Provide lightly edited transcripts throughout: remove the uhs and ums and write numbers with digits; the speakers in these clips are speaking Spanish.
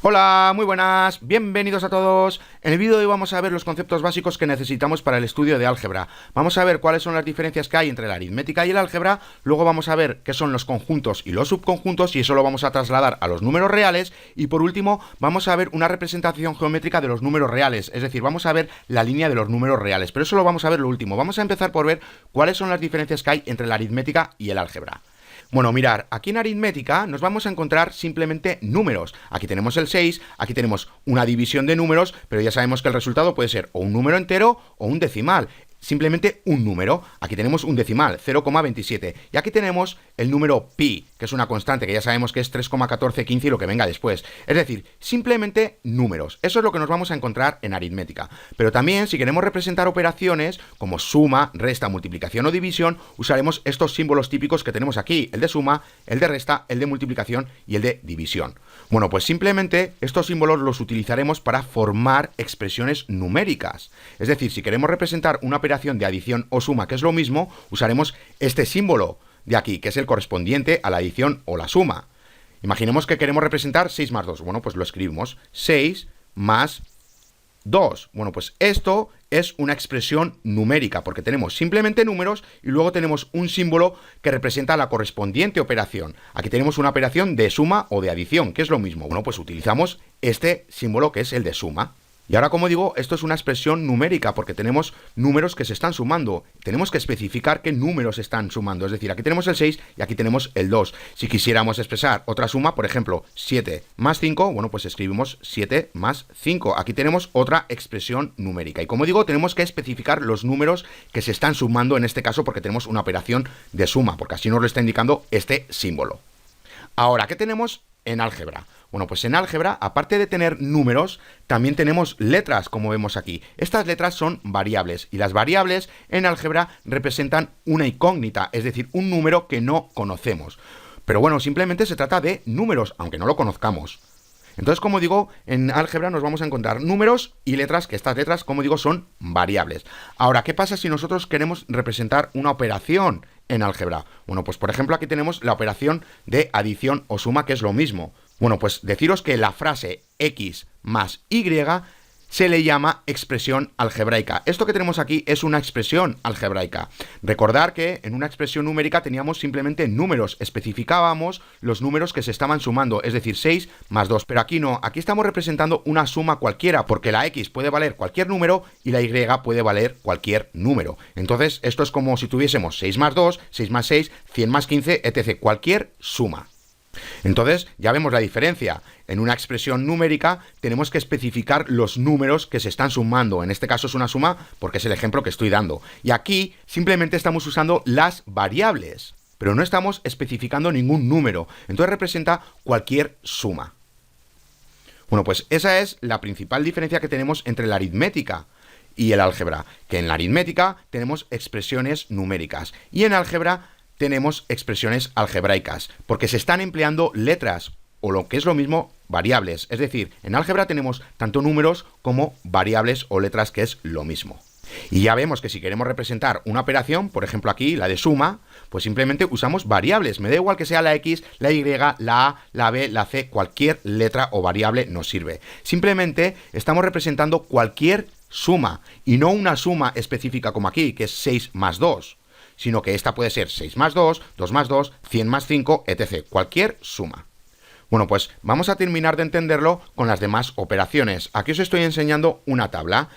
Hola, muy buenas, bienvenidos a todos. En el vídeo de hoy vamos a ver los conceptos básicos que necesitamos para el estudio de álgebra. Vamos a ver cuáles son las diferencias que hay entre la aritmética y el álgebra, luego vamos a ver qué son los conjuntos y los subconjuntos y eso lo vamos a trasladar a los números reales y por último vamos a ver una representación geométrica de los números reales, es decir, vamos a ver la línea de los números reales, pero eso lo vamos a ver lo último. Vamos a empezar por ver cuáles son las diferencias que hay entre la aritmética y el álgebra. Bueno, mirar, aquí en aritmética nos vamos a encontrar simplemente números. Aquí tenemos el 6, aquí tenemos una división de números, pero ya sabemos que el resultado puede ser o un número entero o un decimal. Simplemente un número. Aquí tenemos un decimal, 0,27. Y aquí tenemos el número pi, que es una constante, que ya sabemos que es 3,1415 y lo que venga después. Es decir, simplemente números. Eso es lo que nos vamos a encontrar en aritmética. Pero también, si queremos representar operaciones como suma, resta, multiplicación o división, usaremos estos símbolos típicos que tenemos aquí. El de suma, el de resta, el de multiplicación y el de división. Bueno, pues simplemente estos símbolos los utilizaremos para formar expresiones numéricas. Es decir, si queremos representar una operación de adición o suma, que es lo mismo, usaremos este símbolo de aquí, que es el correspondiente a la adición o la suma. Imaginemos que queremos representar 6 más 2. Bueno, pues lo escribimos 6 más 2. Bueno, pues esto es una expresión numérica, porque tenemos simplemente números y luego tenemos un símbolo que representa la correspondiente operación. Aquí tenemos una operación de suma o de adición, que es lo mismo. Bueno, pues utilizamos este símbolo que es el de suma. Y ahora, como digo, esto es una expresión numérica porque tenemos números que se están sumando. Tenemos que especificar qué números están sumando. Es decir, aquí tenemos el 6 y aquí tenemos el 2. Si quisiéramos expresar otra suma, por ejemplo, 7 más 5, bueno, pues escribimos 7 más 5. Aquí tenemos otra expresión numérica. Y como digo, tenemos que especificar los números que se están sumando en este caso porque tenemos una operación de suma, porque así nos lo está indicando este símbolo. Ahora, ¿qué tenemos en álgebra? Bueno, pues en álgebra, aparte de tener números, también tenemos letras, como vemos aquí. Estas letras son variables, y las variables en álgebra representan una incógnita, es decir, un número que no conocemos. Pero bueno, simplemente se trata de números, aunque no lo conozcamos. Entonces, como digo, en álgebra nos vamos a encontrar números y letras, que estas letras, como digo, son variables. Ahora, ¿qué pasa si nosotros queremos representar una operación en álgebra? Bueno, pues por ejemplo aquí tenemos la operación de adición o suma, que es lo mismo. Bueno, pues deciros que la frase x más y se le llama expresión algebraica. Esto que tenemos aquí es una expresión algebraica. Recordar que en una expresión numérica teníamos simplemente números, especificábamos los números que se estaban sumando, es decir, 6 más 2. Pero aquí no, aquí estamos representando una suma cualquiera, porque la x puede valer cualquier número y la y puede valer cualquier número. Entonces, esto es como si tuviésemos 6 más 2, 6 más 6, 100 más 15, etc. Cualquier suma. Entonces, ya vemos la diferencia. En una expresión numérica tenemos que especificar los números que se están sumando. En este caso es una suma porque es el ejemplo que estoy dando. Y aquí simplemente estamos usando las variables, pero no estamos especificando ningún número. Entonces representa cualquier suma. Bueno, pues esa es la principal diferencia que tenemos entre la aritmética y el álgebra. Que en la aritmética tenemos expresiones numéricas y en álgebra tenemos expresiones algebraicas, porque se están empleando letras, o lo que es lo mismo, variables. Es decir, en álgebra tenemos tanto números como variables o letras, que es lo mismo. Y ya vemos que si queremos representar una operación, por ejemplo aquí, la de suma, pues simplemente usamos variables. Me da igual que sea la x, la y, la a, la b, la c, cualquier letra o variable nos sirve. Simplemente estamos representando cualquier suma, y no una suma específica como aquí, que es 6 más 2. Sino que esta puede ser 6 más 2, 2 más 2, 100 más 5, etc. Cualquier suma. Bueno, pues vamos a terminar de entenderlo con las demás operaciones. Aquí os estoy enseñando una tabla.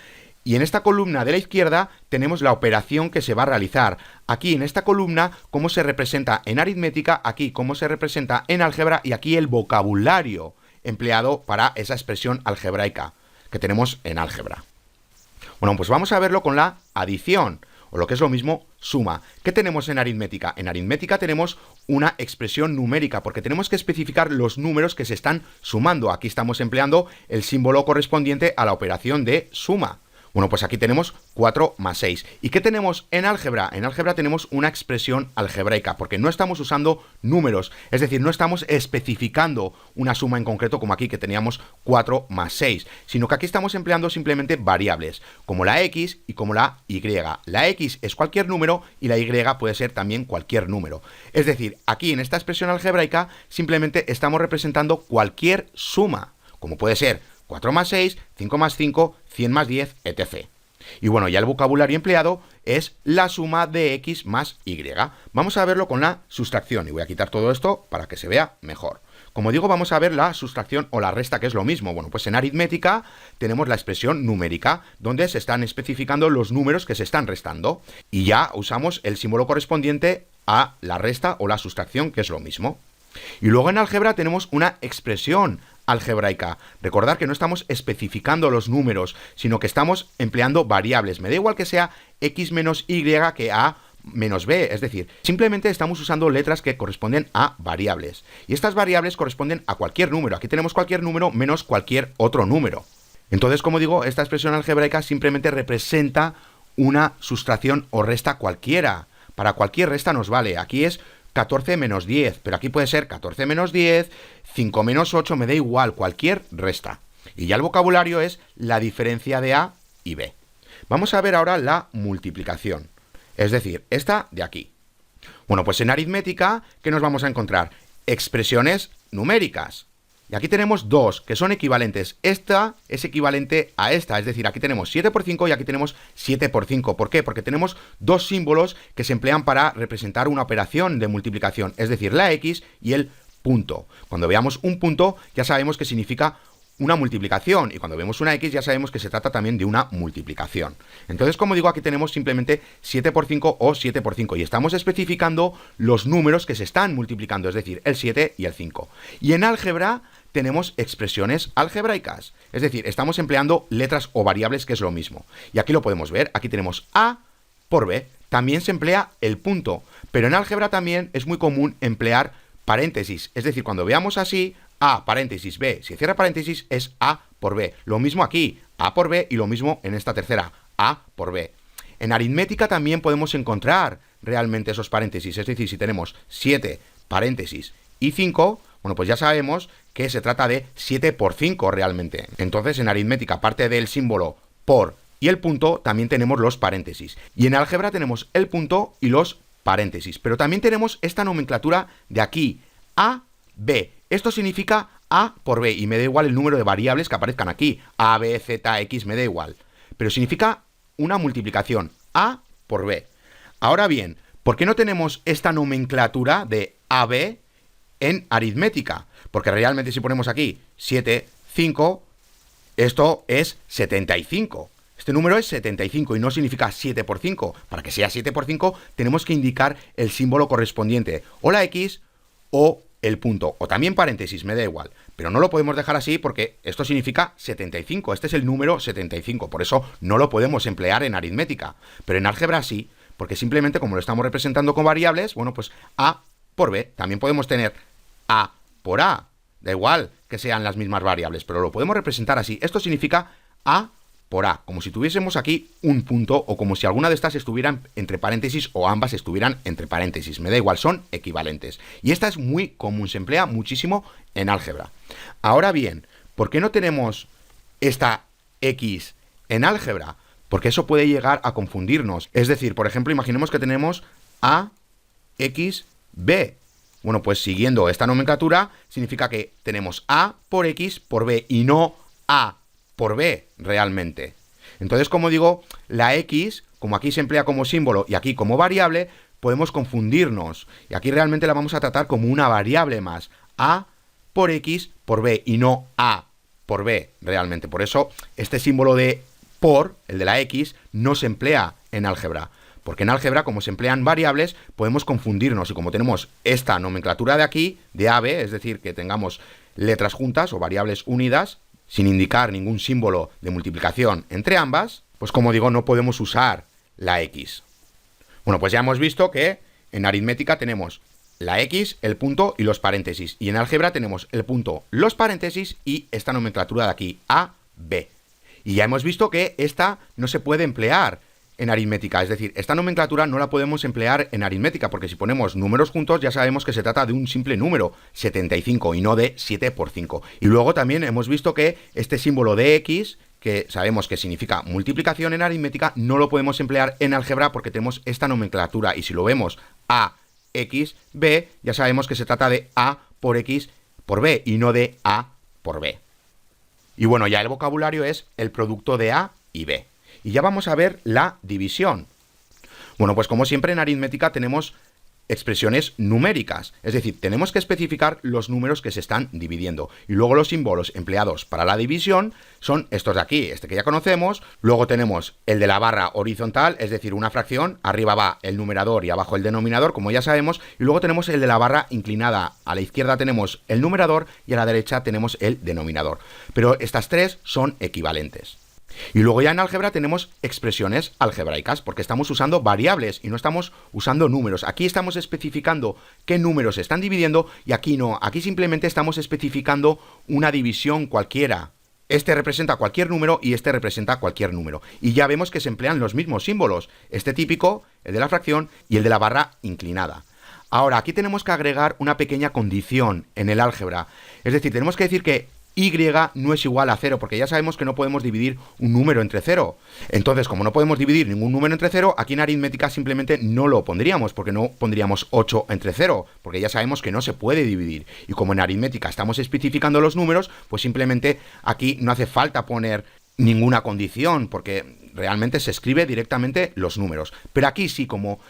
Y en esta columna de la izquierda tenemos la operación que se va a realizar. Aquí en esta columna, cómo se representa en aritmética, aquí cómo se representa en álgebra y aquí el vocabulario empleado para esa expresión algebraica que tenemos en álgebra. Bueno, pues vamos a verlo con la adición. O lo que es lo mismo, suma. ¿Qué tenemos en aritmética? En aritmética tenemos una expresión numérica, porque tenemos que especificar los números que se están sumando. Aquí estamos empleando el símbolo correspondiente a la operación de suma. Bueno, pues aquí tenemos 4 más 6. ¿Y qué tenemos en álgebra? En álgebra tenemos una expresión algebraica, porque no estamos usando números, es decir, no estamos especificando una suma en concreto como aquí que teníamos 4 más 6, sino que aquí estamos empleando simplemente variables, como la x y como la y. La x es cualquier número y la y puede ser también cualquier número. Es decir, aquí en esta expresión algebraica simplemente estamos representando cualquier suma. como puede ser 4 más 6, 5 más 5, 100 más 10, etc. Y bueno, ya el vocabulario empleado es la suma de x más y. Vamos a verlo con la sustracción, y voy a quitar todo esto para que se vea mejor. Como digo, vamos a ver la sustracción o la resta, que es lo mismo. Bueno, pues en aritmética tenemos la expresión numérica, donde se están especificando los números que se están restando. Y ya usamos el símbolo correspondiente a la resta o la sustracción, que es lo mismo. Y luego en álgebra tenemos una expresión algebraica. Recordad que no estamos especificando los números, sino que estamos empleando variables. Me da igual que sea x menos y que a menos b, es decir, simplemente estamos usando letras que corresponden a variables. Y estas variables corresponden a cualquier número. Aquí tenemos cualquier número menos cualquier otro número. Entonces, como digo, esta expresión algebraica simplemente representa una sustracción o resta cualquiera. Para cualquier resta nos vale. Aquí es 14 menos 10, pero aquí puede ser 14 menos 10, 5 menos 8, me da igual, cualquier resta. Y ya el vocabulario es la diferencia de A y B. Vamos a ver ahora la multiplicación, es decir, esta de aquí. Bueno, pues en aritmética, ¿qué nos vamos a encontrar? Expresiones numéricas. Y aquí tenemos dos que son equivalentes. Esta es equivalente a esta, es decir, aquí tenemos 7 por 5 y aquí tenemos 7 por 5. ¿Por qué? Porque tenemos dos símbolos que se emplean para representar una operación de multiplicación, es decir, la x y el punto. Cuando veamos un punto ya sabemos que significa una multiplicación, y cuando vemos una x ya sabemos que se trata también de una multiplicación. Entonces, como digo, aquí tenemos simplemente 7 por 5 o 7 por 5 y estamos especificando los números que se están multiplicando, es decir, el 7 y el 5. Y en álgebra tenemos expresiones algebraicas, es decir, estamos empleando letras o variables, que es lo mismo. Y aquí lo podemos ver, aquí tenemos A por B, también se emplea el punto, pero en álgebra también es muy común emplear paréntesis, es decir, cuando veamos así, A paréntesis B, si cierra paréntesis es A por B. Lo mismo aquí, A por B, y lo mismo en esta tercera, A por B. En aritmética también podemos encontrar realmente esos paréntesis, es decir, si tenemos 7 paréntesis y 5, bueno, pues ya sabemos que se trata de 7 por 5 realmente. Entonces, en aritmética, aparte del símbolo por y el punto, también tenemos los paréntesis. Y en álgebra tenemos el punto y los paréntesis. Pero también tenemos esta nomenclatura de aquí, A, B. Esto significa A por B, y me da igual el número de variables que aparezcan aquí. A, B, Z, X, me da igual. Pero significa una multiplicación, A por B. Ahora bien, ¿por qué no tenemos esta nomenclatura de AB en aritmética? Porque realmente si ponemos aquí 7, 5, esto es 75. Este número es 75 y no significa 7 por 5. Para que sea 7 por 5 tenemos que indicar el símbolo correspondiente, o la X o el punto, o también paréntesis, me da igual. Pero no lo podemos dejar así porque esto significa 75. Este es el número 75, por eso no lo podemos emplear en aritmética. Pero en álgebra sí, porque simplemente como lo estamos representando con variables, bueno, pues A por B. También podemos tener A por A. Da igual que sean las mismas variables, pero lo podemos representar así. Esto significa A por A, como si tuviésemos aquí un punto, o como si alguna de estas estuvieran entre paréntesis o ambas estuvieran entre paréntesis. Me da igual, son equivalentes. Y esta es muy común, se emplea muchísimo en álgebra. Ahora bien, ¿por qué no tenemos esta X en álgebra? Porque eso puede llegar a confundirnos. Es decir, por ejemplo, imaginemos que tenemos A, X, B. Bueno, pues siguiendo esta nomenclatura, significa que tenemos A por X por B y no A por B realmente. Entonces, como digo, la X, como aquí se emplea como símbolo y aquí como variable, podemos confundirnos. Y aquí realmente la vamos a tratar como una variable más. A por X por B y no A por B realmente. Por eso, este símbolo de por, el de la X, no se emplea en álgebra. Porque en álgebra, como se emplean variables, podemos confundirnos. Y como tenemos esta nomenclatura de aquí, de AB, es decir, que tengamos letras juntas o variables unidas, sin indicar ningún símbolo de multiplicación entre ambas, pues como digo, no podemos usar la X. Bueno, pues ya hemos visto que en aritmética tenemos la X, el punto y los paréntesis. Y en álgebra tenemos el punto, los paréntesis y esta nomenclatura de aquí, A, B. Y ya hemos visto que esta no se puede emplear en aritmética, es decir, esta nomenclatura no la podemos emplear en aritmética, porque si ponemos números juntos ya sabemos que se trata de un simple número, 75, y no de 7 por 5. Y luego también hemos visto que este símbolo de X, que sabemos que significa multiplicación en aritmética, no lo podemos emplear en álgebra porque tenemos esta nomenclatura, y si lo vemos A, X, B, ya sabemos que se trata de A por X por B, y no de A por B. Y bueno, ya el vocabulario es el producto de A y B. Y ya vamos a ver la división. Bueno, pues como siempre en aritmética tenemos expresiones numéricas, es decir, tenemos que especificar los números que se están dividiendo. Y luego los símbolos empleados para la división son estos de aquí, este que ya conocemos. Luego tenemos el de la barra horizontal, es decir, una fracción, arriba va el numerador y abajo el denominador, como ya sabemos. Y luego tenemos el de la barra inclinada, a la izquierda tenemos el numerador y a la derecha tenemos el denominador. Pero estas tres son equivalentes. Y luego ya en álgebra tenemos expresiones algebraicas, porque estamos usando variables y no estamos usando números. Aquí estamos especificando qué números se están dividiendo y aquí no. Aquí simplemente estamos especificando una división cualquiera. Este representa cualquier número y este representa cualquier número. Y ya vemos que se emplean los mismos símbolos. Este típico, el de la fracción y el de la barra inclinada. Ahora, aquí tenemos que agregar una pequeña condición en el álgebra. Es decir, tenemos que decir que y no es igual a 0, porque ya sabemos que no podemos dividir un número entre 0. Entonces, como no podemos dividir ningún número entre 0, aquí en aritmética simplemente no lo pondríamos, porque no pondríamos 8 entre 0, porque ya sabemos que no se puede dividir. Y como en aritmética estamos especificando los números, pues simplemente aquí no hace falta poner ninguna condición, porque realmente se escribe directamente los números. Pero aquí sí, como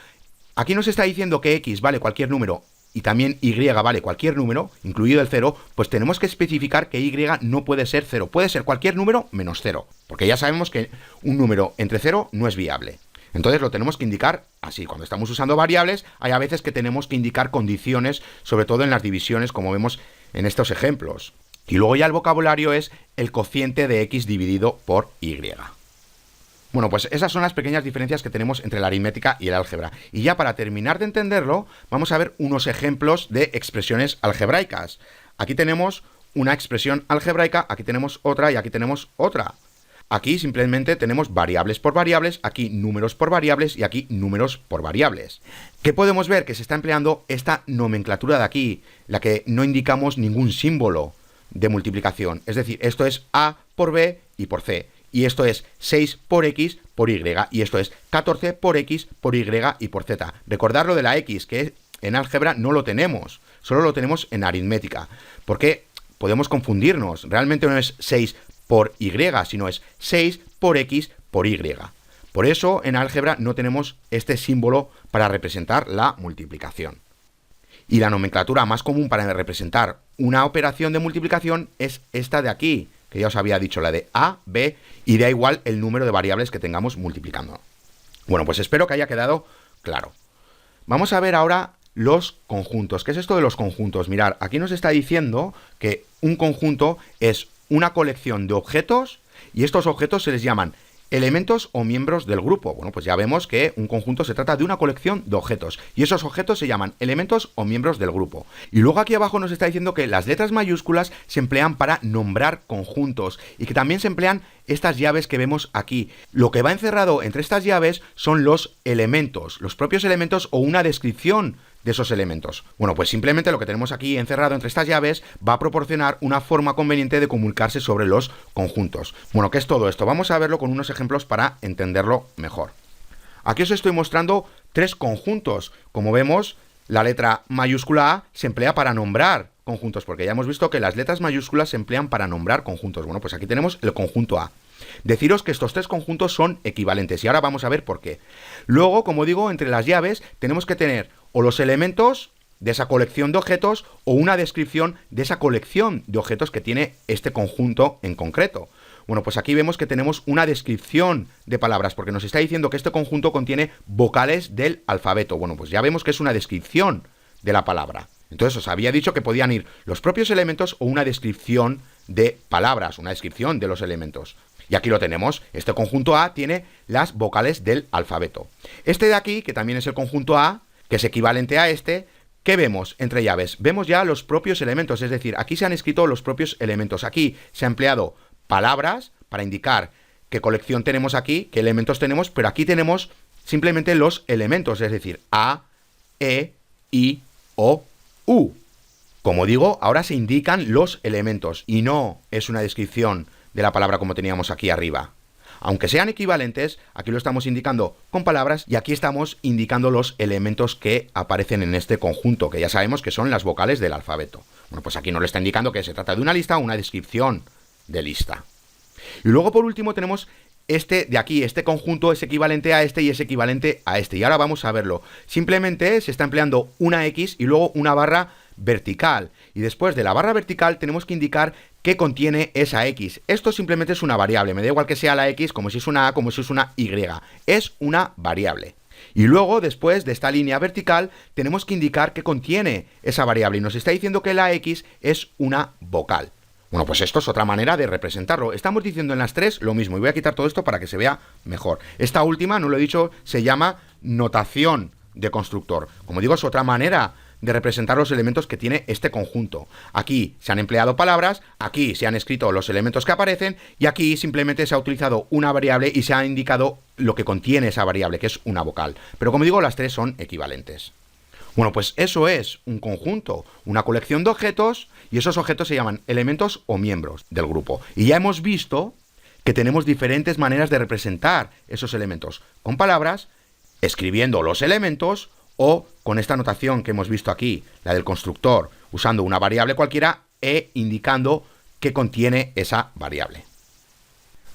aquí nos está diciendo que x vale cualquier número, y también y vale cualquier número, incluido el 0, pues tenemos que especificar que y no puede ser 0, puede ser cualquier número menos 0, porque ya sabemos que un número entre 0 no es viable. Entonces lo tenemos que indicar así. Cuando estamos usando variables, hay a veces que tenemos que indicar condiciones, sobre todo en las divisiones, como vemos en estos ejemplos. Y luego ya el vocabulario es el cociente de x dividido por y. Bueno, pues esas son las pequeñas diferencias que tenemos entre la aritmética y el álgebra. Y ya para terminar de entenderlo, vamos a ver unos ejemplos de expresiones algebraicas. Aquí tenemos una expresión algebraica, aquí tenemos otra y aquí tenemos otra. Aquí simplemente tenemos variables por variables, aquí números por variables y aquí números por variables. ¿Qué podemos ver? Que se está empleando esta nomenclatura de aquí, la que no indicamos ningún símbolo de multiplicación. Es decir, esto es A por B y por C. Y esto es 6 por x por y, y esto es 14 por x por y y por z. Recordad lo de la x, que en álgebra no lo tenemos, solo lo tenemos en aritmética, porque podemos confundirnos, realmente no es 6 por y, sino es 6 por x por y. Por eso en álgebra no tenemos este símbolo para representar la multiplicación. Y la nomenclatura más común para representar una operación de multiplicación es esta de aquí, que ya os había dicho, la de A, B, y da igual el número de variables que tengamos multiplicando. Bueno, pues espero que haya quedado claro. Vamos a ver ahora los conjuntos. ¿Qué es esto de los conjuntos? Mirad, aquí nos está diciendo que un conjunto es una colección de objetos y estos objetos se les llaman elementos o miembros del grupo. Bueno, pues ya vemos que un conjunto se trata de una colección de objetos y esos objetos se llaman elementos o miembros del grupo. Y luego aquí abajo nos está diciendo que las letras mayúsculas se emplean para nombrar conjuntos y que también se emplean estas llaves que vemos aquí. Lo que va encerrado entre estas llaves son los elementos, los propios elementos o una descripción de esos elementos. Bueno, pues simplemente lo que tenemos aquí encerrado entre estas llaves va a proporcionar una forma conveniente de comunicarse sobre los conjuntos. Bueno, ¿qué es todo esto? Vamos a verlo con unos ejemplos para entenderlo mejor. Aquí os estoy mostrando tres conjuntos. Como vemos, la letra mayúscula A se emplea para nombrar conjuntos, porque ya hemos visto que las letras mayúsculas se emplean para nombrar conjuntos. Bueno, pues aquí tenemos el conjunto A. Deciros que estos tres conjuntos son equivalentes y ahora vamos a ver por qué. Luego, como digo, entre las llaves tenemos que tener o los elementos de esa colección de objetos o una descripción de esa colección de objetos que tiene este conjunto en concreto. Bueno, pues aquí vemos que tenemos una descripción de palabras, porque nos está diciendo que este conjunto contiene vocales del alfabeto. Bueno, pues ya vemos que es una descripción de la palabra. Entonces os había dicho que podían ir los propios elementos o una descripción de palabras, una descripción de los elementos. Y aquí lo tenemos, este conjunto A tiene las vocales del alfabeto. Este de aquí, que también es el conjunto A, que es equivalente a este, ¿qué vemos entre llaves? Vemos ya los propios elementos, es decir, aquí se han escrito los propios elementos. Aquí se ha empleado palabras para indicar qué colección tenemos aquí, qué elementos tenemos, pero aquí tenemos simplemente los elementos, es decir, A, E, I, O, U. Como digo, ahora se indican los elementos y no es una descripción de la palabra como teníamos aquí arriba. Aunque sean equivalentes, aquí lo estamos indicando con palabras y aquí estamos indicando los elementos que aparecen en este conjunto, que ya sabemos que son las vocales del alfabeto. Bueno, pues aquí nos lo está indicando que se trata de una lista o una descripción de lista. Y luego por último tenemos este de aquí, este conjunto es equivalente a este y es equivalente a este. Y ahora vamos a verlo. Simplemente se está empleando una X y luego una barra vertical. Y después de la barra vertical tenemos que indicar qué contiene esa X. Esto simplemente es una variable. Me da igual que sea la X, como si es una A, como si es una Y. Es una variable. Y luego, después de esta línea vertical, tenemos que indicar qué contiene esa variable. Y nos está diciendo que la X es una vocal. Bueno, pues esto es otra manera de representarlo. Estamos diciendo en las tres lo mismo. Y voy a quitar todo esto para que se vea mejor. Esta última, no lo he dicho, se llama notación de constructor. Como digo, es otra manera de representar los elementos que tiene este conjunto. Aquí se han empleado palabras, aquí se han escrito los elementos que aparecen y aquí simplemente se ha utilizado una variable y se ha indicado lo que contiene esa variable, que es una vocal. Pero como digo, las tres son equivalentes. Bueno, pues eso es un conjunto, una colección de objetos, y esos objetos se llaman elementos o miembros del grupo. Y ya hemos visto que tenemos diferentes maneras de representar esos elementos, con palabras, escribiendo los elementos, o con esta notación que hemos visto aquí, la del constructor, usando una variable cualquiera e indicando qué contiene esa variable.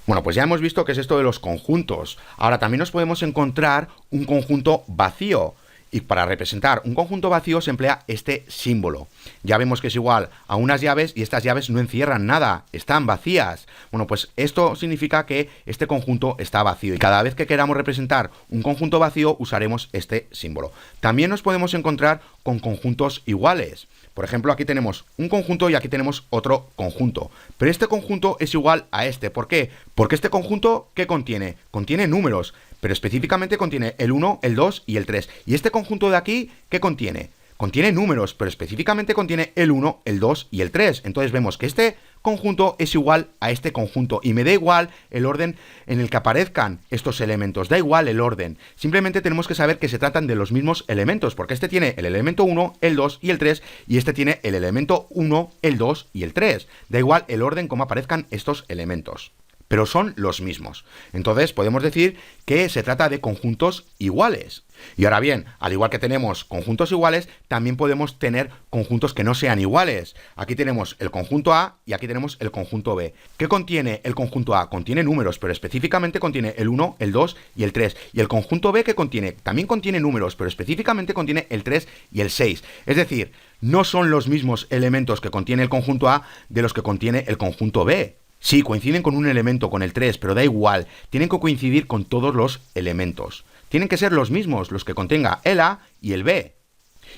Bueno, pues ya hemos visto qué es esto de los conjuntos. Ahora también nos podemos encontrar un conjunto vacío. Y para representar un conjunto vacío se emplea este símbolo. Ya vemos que es igual a unas llaves y estas llaves no encierran nada, están vacías. Bueno, pues esto significa que este conjunto está vacío y cada vez que queramos representar un conjunto vacío usaremos este símbolo. También nos podemos encontrar con conjuntos iguales. Por ejemplo, aquí tenemos un conjunto y aquí tenemos otro conjunto. Pero este conjunto es igual a este. ¿Por qué? Porque este conjunto, ¿qué contiene? Contiene números, pero específicamente contiene el 1, el 2 y el 3. ¿Y este conjunto de aquí qué contiene? Contiene números, pero específicamente contiene el 1, el 2 y el 3. Entonces vemos que este conjunto es igual a este conjunto y me da igual el orden en el que aparezcan estos elementos, da igual el orden. Simplemente tenemos que saber que se tratan de los mismos elementos, porque este tiene el elemento 1, el 2 y el 3 y este tiene el elemento 1, el 2 y el 3. Da igual el orden como aparezcan estos elementos, pero son los mismos. Entonces podemos decir que se trata de conjuntos iguales. Y ahora bien, al igual que tenemos conjuntos iguales, también podemos tener conjuntos que no sean iguales. Aquí tenemos el conjunto A y aquí tenemos el conjunto B. ¿Qué contiene el conjunto A? Contiene números, pero específicamente contiene el 1, el 2 y el 3. ¿Y el conjunto B qué contiene? También contiene números, pero específicamente contiene el 3 y el 6. Es decir, no son los mismos elementos que contiene el conjunto A de los que contiene el conjunto B. Sí, coinciden con un elemento, con el 3, pero da igual, tienen que coincidir con todos los elementos. Tienen que ser los mismos, los que contenga el A y el B.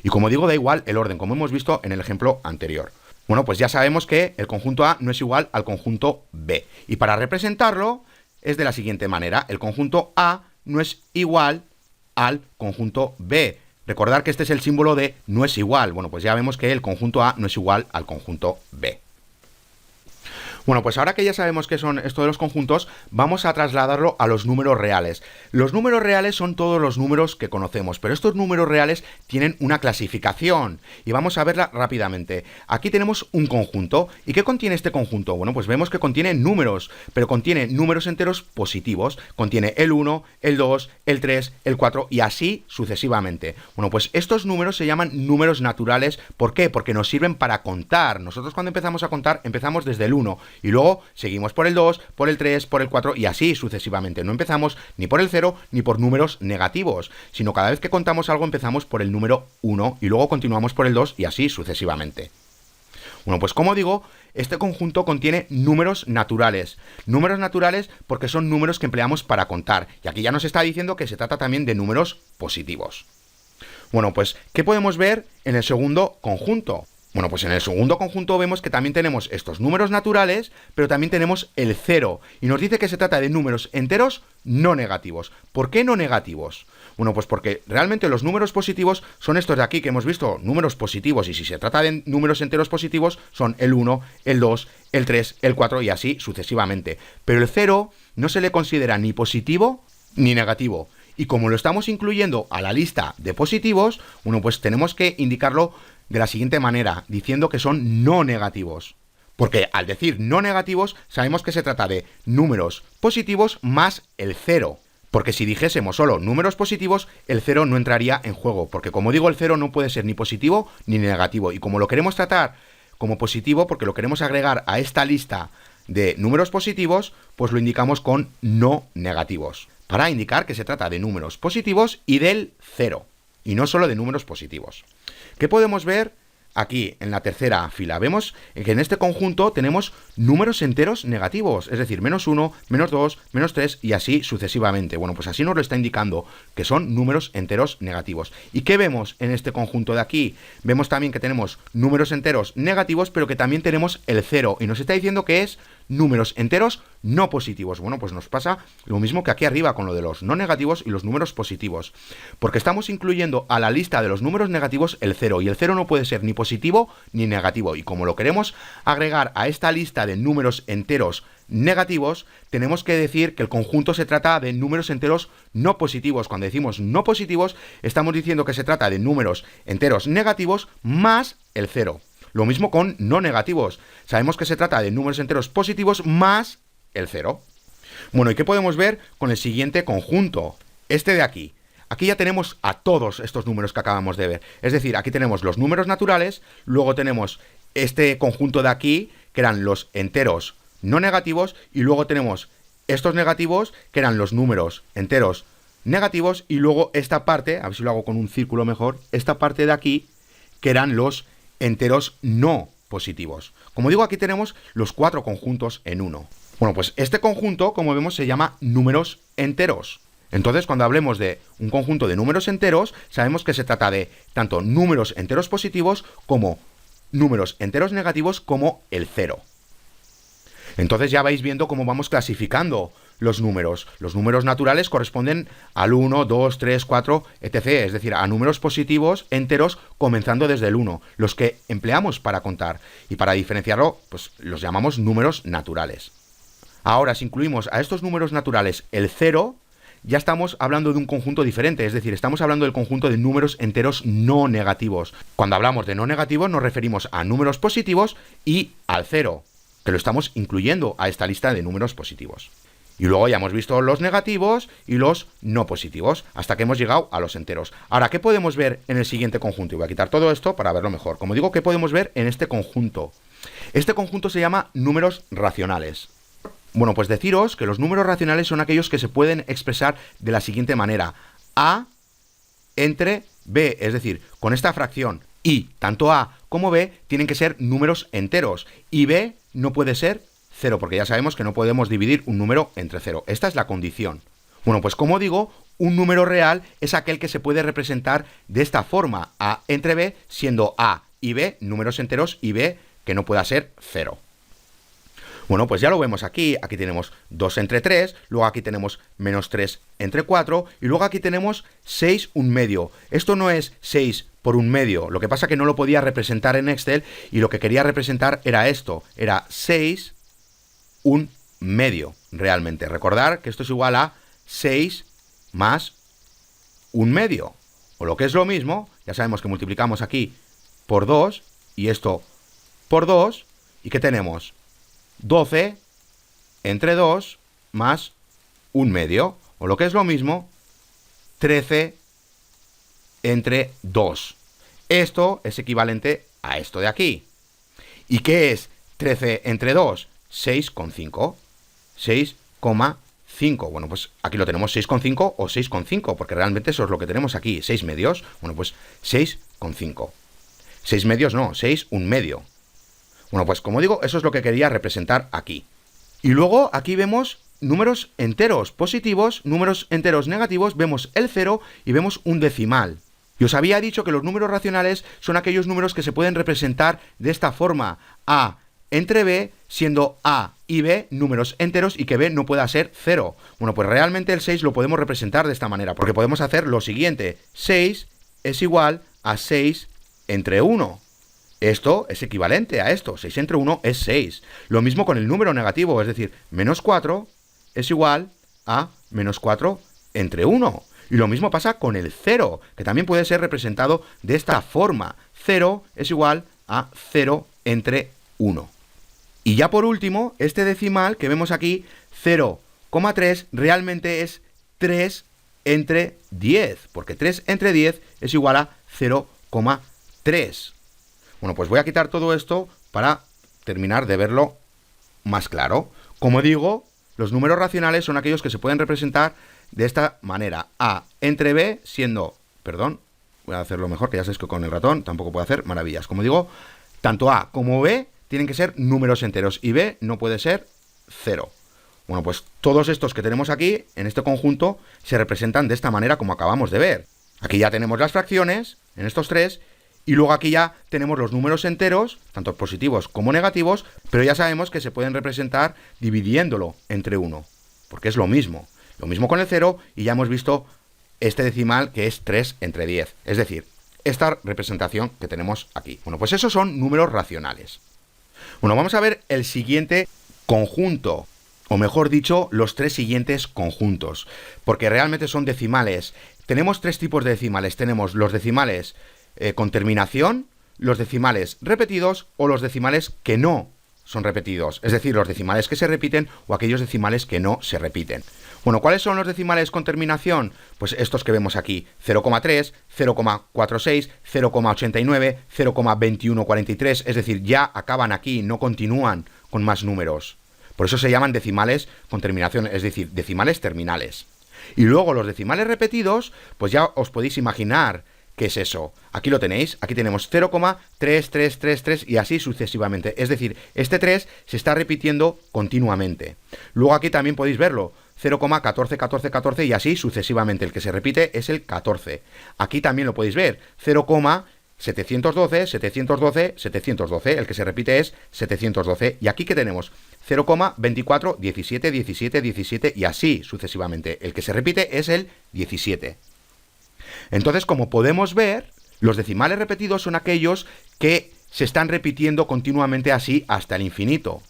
Y como digo, da igual el orden, como hemos visto en el ejemplo anterior. Bueno, pues ya sabemos que el conjunto A no es igual al conjunto B. Y para representarlo es de la siguiente manera. El conjunto A no es igual al conjunto B. Recordar que este es el símbolo de no es igual. Bueno, pues ya vemos que el conjunto A no es igual al conjunto B. Bueno, pues ahora que ya sabemos qué son esto de los conjuntos, vamos a trasladarlo a los números reales. Los números reales son todos los números que conocemos, pero estos números reales tienen una clasificación y vamos a verla rápidamente. Aquí tenemos un conjunto. ¿Y qué contiene este conjunto? Bueno, pues vemos que contiene números, pero contiene números enteros positivos. Contiene el 1, el 2, el 3, el 4 y así sucesivamente. Bueno, pues estos números se llaman números naturales. ¿Por qué? Porque nos sirven para contar. Nosotros cuando empezamos a contar empezamos desde el 1. Y luego seguimos por el 2, por el 3, por el 4 y así sucesivamente. No empezamos ni por el 0 ni por números negativos, sino cada vez que contamos algo empezamos por el número 1 y luego continuamos por el 2 y así sucesivamente. Bueno, pues como digo, este conjunto contiene números naturales. Números naturales porque son números que empleamos para contar. Y aquí ya nos está diciendo que se trata también de números positivos. Bueno, pues, ¿qué podemos ver en el segundo conjunto? Bueno, pues en el segundo conjunto vemos que también tenemos estos números naturales, pero también tenemos el 0. Y nos dice que se trata de números enteros no negativos. ¿Por qué no negativos? Bueno, pues porque realmente los números positivos son estos de aquí que hemos visto, números positivos. Y si se trata de números enteros positivos, son el 1, el 2, el 3, el 4 y así sucesivamente. Pero el 0 no se le considera ni positivo ni negativo. Y como lo estamos incluyendo a la lista de positivos, bueno, pues tenemos que indicarlo de la siguiente manera, diciendo que son no negativos. Porque al decir no negativos, sabemos que se trata de números positivos más el 0. Porque si dijésemos solo números positivos, el 0 no entraría en juego. Porque como digo, el 0 no puede ser ni positivo ni negativo. Y como lo queremos tratar como positivo, porque lo queremos agregar a esta lista de números positivos, pues lo indicamos con no negativos, para indicar que se trata de números positivos y del 0, y no solo de números positivos. ¿Qué podemos ver? Aquí, en la tercera fila, vemos que en este conjunto tenemos números enteros negativos, es decir, -1, -2, -3 y así sucesivamente. Bueno, pues así nos lo está indicando, que son números enteros negativos. ¿Y qué vemos en este conjunto de aquí? Vemos también que tenemos números enteros negativos, pero que también tenemos el 0, y nos está diciendo que es números enteros no positivos. Bueno, pues nos pasa lo mismo que aquí arriba con lo de los no negativos y los números positivos, porque estamos incluyendo a la lista de los números negativos el 0, y el 0 no puede ser ni positivo ni negativo, y como lo queremos agregar a esta lista de números enteros negativos, tenemos que decir que el conjunto se trata de números enteros no positivos. Cuando decimos no positivos, estamos diciendo que se trata de números enteros negativos más el 0. Lo mismo con no negativos. Sabemos que se trata de números enteros positivos más el 0. Bueno, ¿y qué podemos ver con el siguiente conjunto? Este de aquí. Aquí ya tenemos a todos estos números que acabamos de ver. Es decir, aquí tenemos los números naturales, luego tenemos este conjunto de aquí, que eran los enteros no negativos, y luego tenemos estos negativos, que eran los números enteros negativos, y luego esta parte, a ver si lo hago con un círculo mejor, esta parte de aquí, que eran los enteros no positivos. Como digo, aquí tenemos los 4 conjuntos en uno. Bueno, pues este conjunto, como vemos, se llama números enteros. Entonces, cuando hablemos de un conjunto de números enteros, sabemos que se trata de tanto números enteros positivos como números enteros negativos como el 0. Entonces ya vais viendo cómo vamos clasificando los números. Los números naturales corresponden al 1, 2, 3, 4, etc. Es decir, a números positivos enteros comenzando desde el 1, los que empleamos para contar. Y para diferenciarlo, pues los llamamos números naturales. Ahora, si incluimos a estos números naturales el 0, ya estamos hablando de un conjunto diferente, es decir, estamos hablando del conjunto de números enteros no negativos. Cuando hablamos de no negativos nos referimos a números positivos y al 0, que lo estamos incluyendo a esta lista de números positivos. Y luego ya hemos visto los negativos y los no positivos, hasta que hemos llegado a los enteros. Ahora, ¿qué podemos ver en el siguiente conjunto? Y voy a quitar todo esto para verlo mejor. Como digo, ¿qué podemos ver en este conjunto? Este conjunto se llama números racionales. Bueno, pues deciros que los números racionales son aquellos que se pueden expresar de la siguiente manera: A entre B, es decir, con esta fracción y tanto A como B tienen que ser números enteros, y B no puede ser 0, porque ya sabemos que no podemos dividir un número entre 0. Esta es la condición. Bueno, pues como digo, un número real es aquel que se puede representar de esta forma: A entre B, siendo A y B números enteros y B que no pueda ser 0. Bueno, pues ya lo vemos aquí. Aquí tenemos 2 entre 3, luego aquí tenemos menos 3 entre 4, y luego aquí tenemos 6 un medio. Esto no es 6 por un medio, lo que pasa que no lo podía representar en Excel, y lo que quería representar era esto, era 6 un medio, realmente. Recordar que esto es igual a 6 más un medio, o lo que es lo mismo, ya sabemos que multiplicamos aquí por 2, y esto por 2, ¿y qué tenemos? 12 entre 2 más un medio, o lo que es lo mismo, 13 entre 2. Esto es equivalente a esto de aquí. ¿Y qué es 13 entre 2? 6,5. 6,5. Bueno, pues aquí lo tenemos 6,5 o 6,5, porque realmente eso es lo que tenemos aquí. 6 medios. Bueno, pues 6,5. 6 medios no, 6 un medio. Bueno, pues como digo, eso es lo que quería representar aquí. Y luego aquí vemos números enteros positivos, números enteros negativos, vemos el 0 y vemos un decimal. Y os había dicho que los números racionales son aquellos números que se pueden representar de esta forma: A entre B, siendo A y B números enteros y que B no pueda ser 0. Bueno, pues realmente el 6 lo podemos representar de esta manera, porque podemos hacer lo siguiente: 6 es igual a 6 entre 1. Esto es equivalente a esto, 6 entre 1 es 6. Lo mismo con el número negativo, es decir, menos 4 es igual a menos 4 entre 1. Y lo mismo pasa con el 0, que también puede ser representado de esta forma: 0 es igual a 0 entre 1. Y ya por último, este decimal que vemos aquí, 0,3, realmente es 3 entre 10, porque 3 entre 10 es igual a 0,3. Bueno, pues voy a quitar todo esto para terminar de verlo más claro. Como digo, los números racionales son aquellos que se pueden representar de esta manera. A entre B siendo, perdón, voy a hacerlo mejor, que ya sabéis que con el ratón tampoco puedo hacer maravillas. Como digo, tanto A como B tienen que ser números enteros y B no puede ser 0. Bueno, pues todos estos que tenemos aquí, en este conjunto, se representan de esta manera como acabamos de ver. Aquí ya tenemos las fracciones, en estos tres, y luego aquí ya tenemos los números enteros, tanto positivos como negativos, pero ya sabemos que se pueden representar dividiéndolo entre 1, porque es lo mismo. Lo mismo con el 0, y ya hemos visto este decimal que es 3 entre 10, es decir, esta representación que tenemos aquí. Bueno, pues esos son números racionales. Bueno, vamos a ver el siguiente conjunto, o mejor dicho, los tres siguientes conjuntos, porque realmente son decimales. Tenemos tres tipos de decimales. Tenemos los decimales con terminación, los decimales repetidos o los decimales que no son repetidos, es decir, los decimales que se repiten o aquellos decimales que no se repiten. Bueno, ¿cuáles son los decimales con terminación? Pues estos que vemos aquí, 0,3, 0,46, 0,89, 0,2143, es decir, ya acaban aquí, no continúan con más números. Por eso se llaman decimales con terminación, es decir, decimales terminales. Y luego los decimales repetidos, pues ya os podéis imaginar qué es eso. Aquí lo tenéis, aquí tenemos 0,3333 y así sucesivamente. Es decir, este 3 se está repitiendo continuamente. Luego aquí también podéis verlo, 0,141414 y así sucesivamente. El que se repite es el 14. Aquí también lo podéis ver, 0,712, 712, 712. El que se repite es 712. Y aquí que tenemos 0,24, 17, 17, 17 y así sucesivamente. El que se repite es el 17. Entonces, como podemos ver, los decimales repetidos son aquellos que se están repitiendo continuamente así hasta el infinito.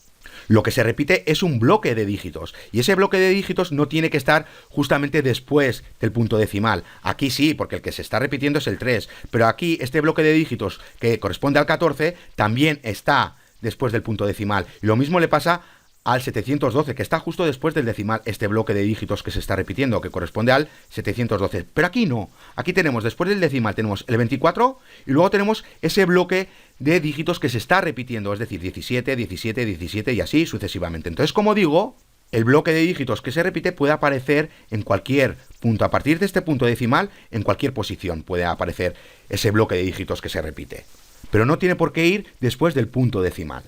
Lo que se repite es un bloque de dígitos, y ese bloque de dígitos no tiene que estar justamente después del punto decimal. Aquí sí, porque el que se está repitiendo es el 3, pero aquí este bloque de dígitos que corresponde al 14 también está después del punto decimal. Y lo mismo le pasa al 712, que está justo después del decimal, este bloque de dígitos que se está repitiendo, que corresponde al 712. Pero aquí no. Aquí tenemos, después del decimal, tenemos el 24 y luego tenemos ese bloque de dígitos que se está repitiendo, es decir, 17, 17, 17 y así sucesivamente. Entonces, como digo, el bloque de dígitos que se repite puede aparecer en cualquier punto. A partir de este punto decimal, en cualquier posición puede aparecer ese bloque de dígitos que se repite. Pero no tiene por qué ir después del punto decimal.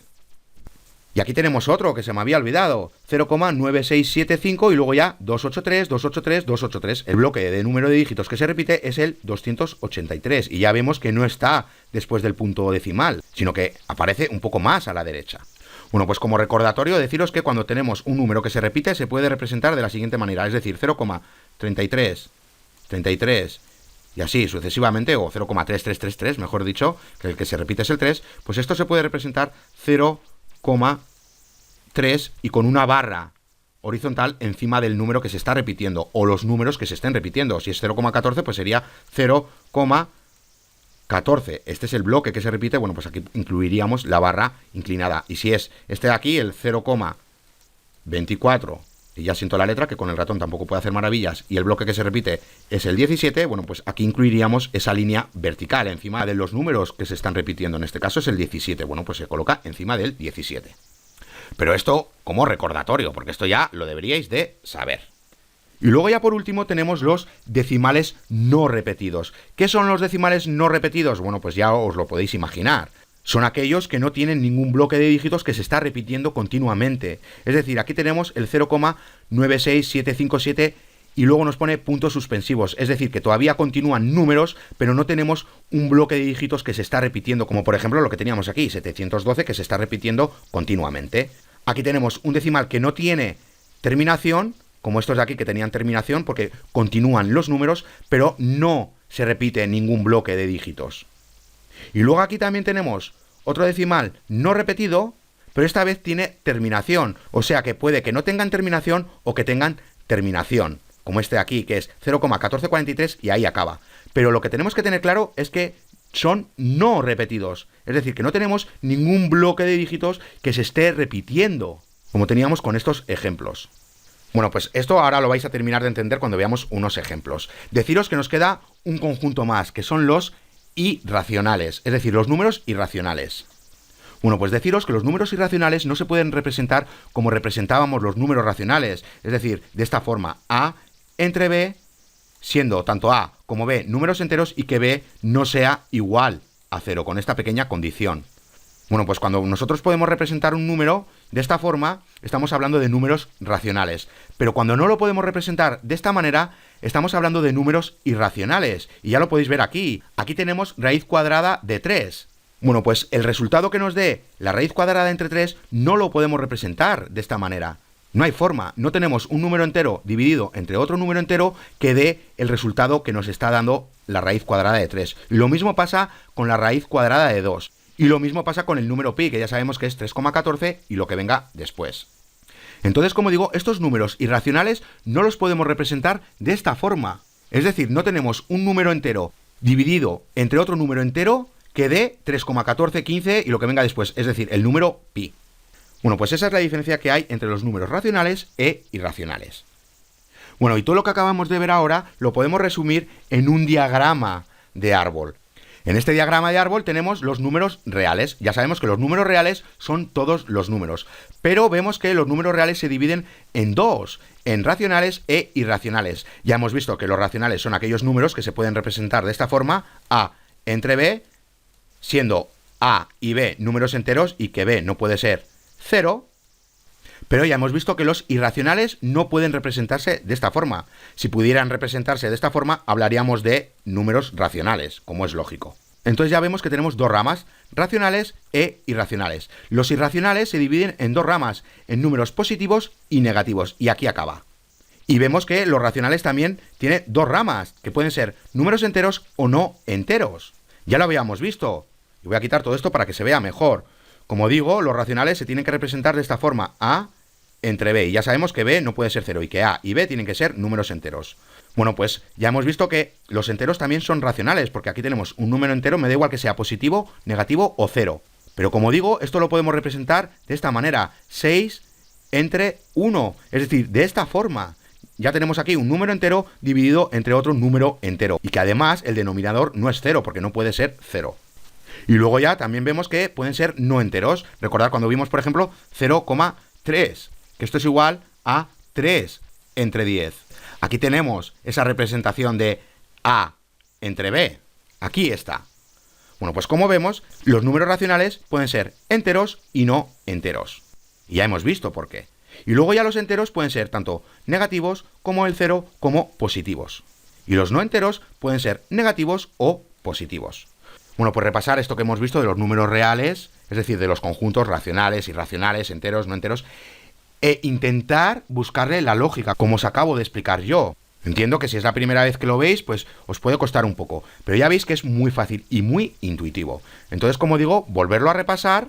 Y aquí tenemos otro que se me había olvidado, 0,9675 y luego ya 283, 283, 283. El bloque de número de dígitos que se repite es el 283 y ya vemos que no está después del punto decimal, sino que aparece un poco más a la derecha. Bueno, pues como recordatorio deciros que cuando tenemos un número que se repite se puede representar de la siguiente manera, es decir, 0,33, 33 y así sucesivamente, o 0,3333, mejor dicho, que el que se repite es el 3, pues esto se puede representar 0,3 y con una barra horizontal encima del número que se está repitiendo, o los números que se estén repitiendo. Si es 0,14, pues sería 0,14. Este es el bloque que se repite, bueno, pues aquí incluiríamos la barra inclinada. Y si es este de aquí, el 0,24, y ya siento la letra, que con el ratón tampoco puede hacer maravillas, y el bloque que se repite es el 17, bueno, pues aquí incluiríamos esa línea vertical encima de los números que se están repitiendo. En este caso es el 17, bueno, pues se coloca encima del 17. Pero esto como recordatorio, porque esto ya lo deberíais de saber. Y luego ya por último tenemos los decimales no repetidos. ¿Qué son los decimales no repetidos? Bueno, pues ya os lo podéis imaginar. Son aquellos que no tienen ningún bloque de dígitos que se está repitiendo continuamente. Es decir, aquí tenemos el 0,96757 y luego nos pone puntos suspensivos. Es decir, que todavía continúan números, pero no tenemos un bloque de dígitos que se está repitiendo, como por ejemplo lo que teníamos aquí, 712, que se está repitiendo continuamente. Aquí tenemos un decimal que no tiene terminación, como estos de aquí que tenían terminación, porque continúan los números, pero no se repite ningún bloque de dígitos. Y luego aquí también tenemos otro decimal no repetido, pero esta vez tiene terminación, o sea que puede que no tengan terminación o que tengan terminación, como este de aquí, que es 0,1443 y ahí acaba. Pero lo que tenemos que tener claro es que son no repetidos, es decir, que no tenemos ningún bloque de dígitos que se esté repitiendo, como teníamos con estos ejemplos. Bueno, pues esto ahora lo vais a terminar de entender cuando veamos unos ejemplos. Deciros que nos queda un conjunto más, que son los irracionales, es decir, los números irracionales. Bueno, pues deciros que los números irracionales no se pueden representar como representábamos los números racionales, es decir, de esta forma, A entre B, siendo tanto A como B números enteros y que B no sea igual a 0, con esta pequeña condición. Bueno, pues cuando nosotros podemos representar un número de esta forma, estamos hablando de números racionales. Pero cuando no lo podemos representar de esta manera, estamos hablando de números irracionales. Y ya lo podéis ver aquí. Aquí tenemos raíz cuadrada de 3. Bueno, pues el resultado que nos dé la raíz cuadrada entre 3 no lo podemos representar de esta manera. No hay forma, no tenemos un número entero dividido entre otro número entero que dé el resultado que nos está dando la raíz cuadrada de 3. Lo mismo pasa con la raíz cuadrada de 2. Y lo mismo pasa con el número pi, que ya sabemos que es 3,14 y lo que venga después. Entonces, como digo, estos números irracionales no los podemos representar de esta forma. Es decir, no tenemos un número entero dividido entre otro número entero que dé 3,1415 y lo que venga después, es decir, el número pi. Bueno, pues esa es la diferencia que hay entre los números racionales e irracionales. Bueno, y todo lo que acabamos de ver ahora lo podemos resumir en un diagrama de árbol. En este diagrama de árbol tenemos los números reales. Ya sabemos que los números reales son todos los números, pero vemos que los números reales se dividen en dos, en racionales e irracionales. Ya hemos visto que los racionales son aquellos números que se pueden representar de esta forma, A entre B, siendo A y B números enteros y que B no puede ser 0, pero ya hemos visto que los irracionales no pueden representarse de esta forma. Si pudieran representarse de esta forma, hablaríamos de números racionales, como es lógico. Entonces ya vemos que tenemos dos ramas, racionales e irracionales. Los irracionales se dividen en dos ramas, en números positivos y negativos, y aquí acaba. Y vemos que los racionales también tienen dos ramas, que pueden ser números enteros o no enteros. Ya lo habíamos visto. Y voy a quitar todo esto para que se vea mejor. Como digo, los racionales se tienen que representar de esta forma, A entre B. Y ya sabemos que B no puede ser 0 y que A y B tienen que ser números enteros. Bueno, pues ya hemos visto que los enteros también son racionales, porque aquí tenemos un número entero, me da igual que sea positivo, negativo o 0. Pero como digo, esto lo podemos representar de esta manera, 6 entre 1, es decir, de esta forma. Ya tenemos aquí un número entero dividido entre otro número entero. Y que además el denominador no es 0, porque no puede ser 0. Y luego ya también vemos que pueden ser no enteros. Recordad cuando vimos, por ejemplo, 0,3, que esto es igual a 3 entre 10. Aquí tenemos esa representación de A entre B. Aquí está. Bueno, pues como vemos, los números racionales pueden ser enteros y no enteros. Y ya hemos visto por qué. Y luego ya los enteros pueden ser tanto negativos como el 0 como positivos. Y los no enteros pueden ser negativos o positivos. Bueno, pues repasar esto que hemos visto de los números reales, es decir, de los conjuntos racionales, irracionales, enteros, no enteros, e intentar buscarle la lógica, como os acabo de explicar yo. Entiendo que si es la primera vez que lo veis, pues os puede costar un poco, pero ya veis que es muy fácil y muy intuitivo. Entonces, como digo, volverlo a repasar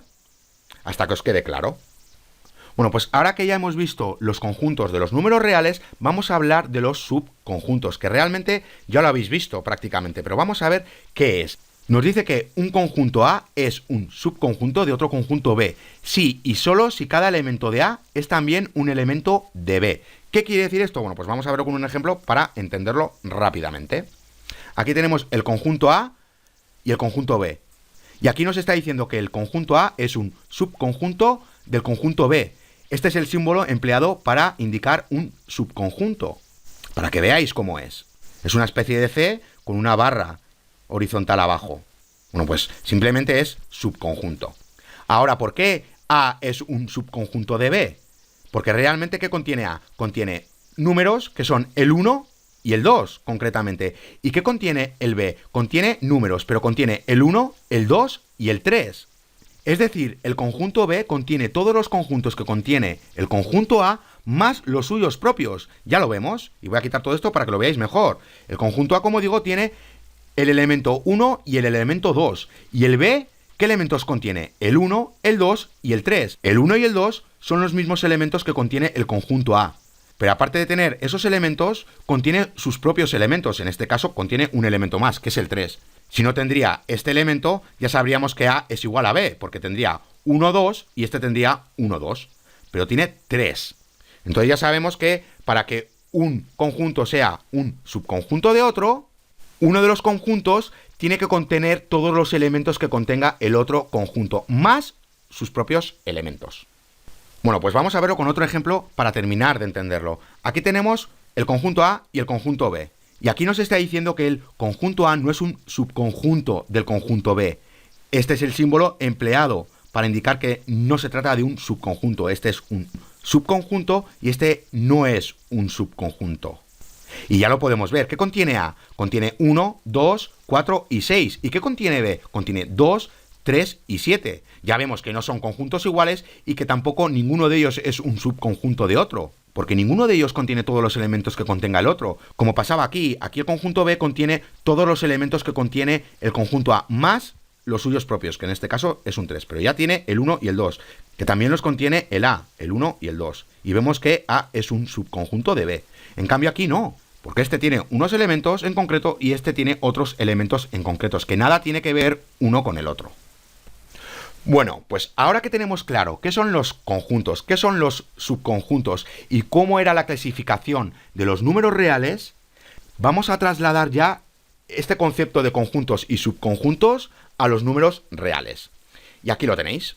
hasta que os quede claro. Bueno, pues ahora que ya hemos visto los conjuntos de los números reales, vamos a hablar de los subconjuntos, que realmente ya lo habéis visto prácticamente, pero vamos a ver qué es. Nos dice que un conjunto A es un subconjunto de otro conjunto B, si y solo si cada elemento de A es también un elemento de B. ¿Qué quiere decir esto? Bueno, pues vamos a verlo con un ejemplo para entenderlo rápidamente. Aquí tenemos el conjunto A y el conjunto B. Y aquí nos está diciendo que el conjunto A es un subconjunto del conjunto B. Este es el símbolo empleado para indicar un subconjunto, para que veáis cómo es. Es una especie de C con una barra horizontal abajo. Bueno, pues simplemente es subconjunto. Ahora, ¿por qué A es un subconjunto de B? Porque realmente, ¿qué contiene A? Contiene números que son el 1 y el 2, concretamente. ¿Y qué contiene el B? Contiene números, pero contiene el 1, el 2 y el 3. Es decir, el conjunto B contiene todos los conjuntos que contiene el conjunto A más los suyos propios. Ya lo vemos, y voy a quitar todo esto para que lo veáis mejor. El conjunto A, como digo, tiene el elemento 1 y el elemento 2. ¿Y el B qué elementos contiene? El 1, el 2 y el 3. El 1 y el 2 son los mismos elementos que contiene el conjunto A. Pero aparte de tener esos elementos, contiene sus propios elementos. En este caso, contiene un elemento más, que es el 3. Si no tendría este elemento, ya sabríamos que A es igual a B, porque tendría 1, 2 y este tendría 1, 2. Pero tiene 3. Entonces ya sabemos que para que un conjunto sea un subconjunto de otro, uno de los conjuntos tiene que contener todos los elementos que contenga el otro conjunto, más sus propios elementos. Bueno, pues vamos a verlo con otro ejemplo para terminar de entenderlo. Aquí tenemos el conjunto A y el conjunto B. Y aquí nos está diciendo que el conjunto A no es un subconjunto del conjunto B. Este es el símbolo empleado para indicar que no se trata de un subconjunto. Este es un subconjunto y este no es un subconjunto. Y ya lo podemos ver. ¿Qué contiene A? Contiene 1, 2, 4 y 6. ¿Y qué contiene B? Contiene 2, 3 y 7. Ya vemos que no son conjuntos iguales y que tampoco ninguno de ellos es un subconjunto de otro, porque ninguno de ellos contiene todos los elementos que contenga el otro. Como pasaba aquí, aquí el conjunto B contiene todos los elementos que contiene el conjunto A, más los suyos propios, que en este caso es un 3, pero ya tiene el 1 y el 2, que también los contiene el A, el 1 y el 2. Y vemos que A es un subconjunto de B. En cambio aquí no, porque este tiene unos elementos en concreto y este tiene otros elementos en concretos, que nada tiene que ver uno con el otro. Bueno, pues ahora que tenemos claro qué son los conjuntos, qué son los subconjuntos y cómo era la clasificación de los números reales, vamos a trasladar ya este concepto de conjuntos y subconjuntos a los números reales. Y aquí lo tenéis.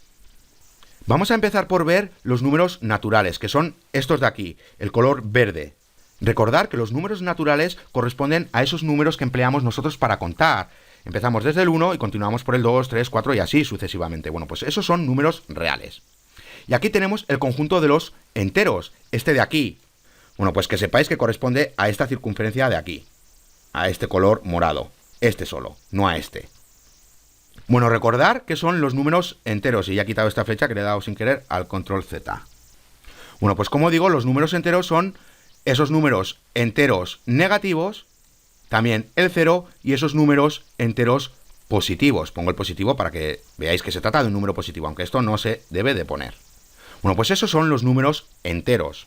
Vamos a empezar por ver los números naturales, que son estos de aquí, el color verde. Recordar que los números naturales corresponden a esos números que empleamos nosotros para contar. Empezamos desde el 1 y continuamos por el 2, 3, 4 y así sucesivamente. Bueno, pues esos son números reales. Y aquí tenemos el conjunto de los enteros, este de aquí. Bueno, pues que sepáis que corresponde a esta circunferencia de aquí, a este color morado. Este solo, no a este. Bueno, recordar que son los números enteros, y ya he quitado esta flecha que le he dado sin querer al control Z. Bueno, pues como digo, los números enteros son esos números enteros negativos, también el 0 y esos números enteros positivos. Pongo el positivo para que veáis que se trata de un número positivo, aunque esto no se debe de poner. Bueno, pues esos son los números enteros.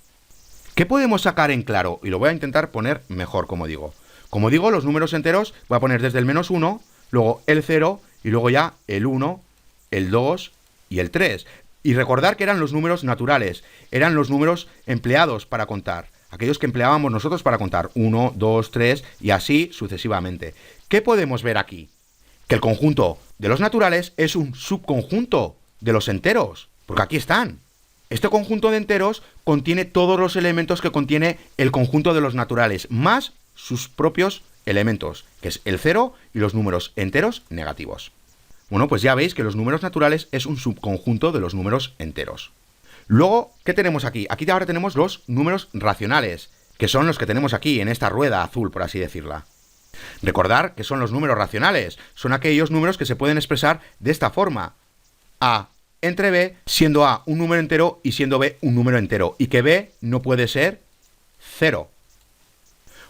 ¿Qué podemos sacar en claro? Y lo voy a intentar poner mejor, como digo. Como digo, los números enteros voy a poner desde el menos 1, luego el 0 y luego ya el 1, el 2 y el 3. Y recordar que eran los números naturales, eran los números empleados para contar. Aquellos que empleábamos nosotros para contar 1, 2, 3 y así sucesivamente. ¿Qué podemos ver aquí? Que el conjunto de los naturales es un subconjunto de los enteros, porque aquí están. Este conjunto de enteros contiene todos los elementos que contiene el conjunto de los naturales, más sus propios elementos, que es el 0 y los números enteros negativos. Bueno, pues ya veis que los números naturales es un subconjunto de los números enteros. Luego, ¿qué tenemos aquí? Aquí ahora tenemos los números racionales, que son los que tenemos aquí, en esta rueda azul, por así decirla. Recordar que son los números racionales, son aquellos números que se pueden expresar de esta forma. A entre B, siendo A un número entero y siendo B un número entero, y que B no puede ser 0.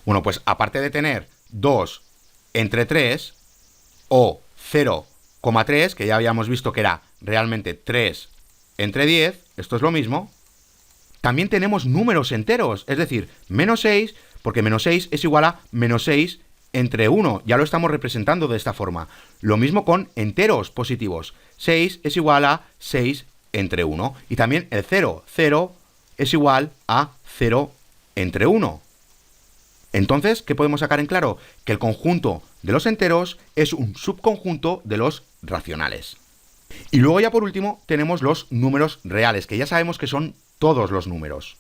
Bueno, pues aparte de tener 2 entre 3, o 0,3, que ya habíamos visto que era realmente 3 entre 10, esto es lo mismo, también tenemos números enteros, es decir, menos 6, porque menos 6 es igual a menos 6 entre 1, ya lo estamos representando de esta forma. Lo mismo con enteros positivos, 6 es igual a 6 entre 1, y también el 0, 0 es igual a 0 entre 1. Entonces, ¿qué podemos sacar en claro? Que el conjunto de los enteros es un subconjunto de los racionales. Y luego ya por último tenemos los números reales, que ya sabemos que son todos los números.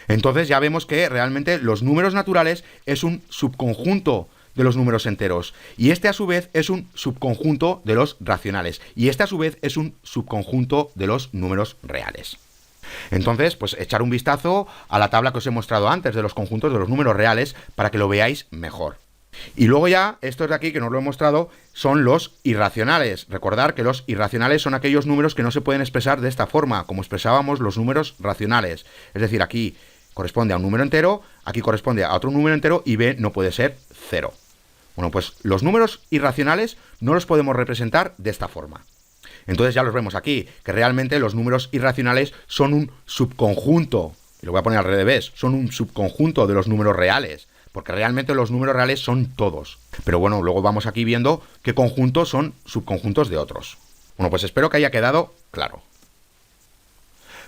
Entonces ya vemos que realmente los números naturales es un subconjunto de los números enteros, y este a su vez es un subconjunto de los racionales, y este a su vez es un subconjunto de los números reales. Entonces, pues echar un vistazo a la tabla que os he mostrado antes de los conjuntos de los números reales para que lo veáis mejor. Y luego ya, estos de aquí que nos lo he mostrado, son los irracionales. Recordar que los irracionales son aquellos números que no se pueden expresar de esta forma, como expresábamos los números racionales. Es decir, aquí corresponde a un número entero, aquí corresponde a otro número entero y B no puede ser 0. Bueno, pues los números irracionales no los podemos representar de esta forma. Entonces ya los vemos aquí, que realmente los números irracionales son un subconjunto, y lo voy a poner al revés, son un subconjunto de los números reales, porque realmente los números reales son todos. Pero bueno, luego vamos aquí viendo qué conjuntos son subconjuntos de otros. Bueno, pues espero que haya quedado claro.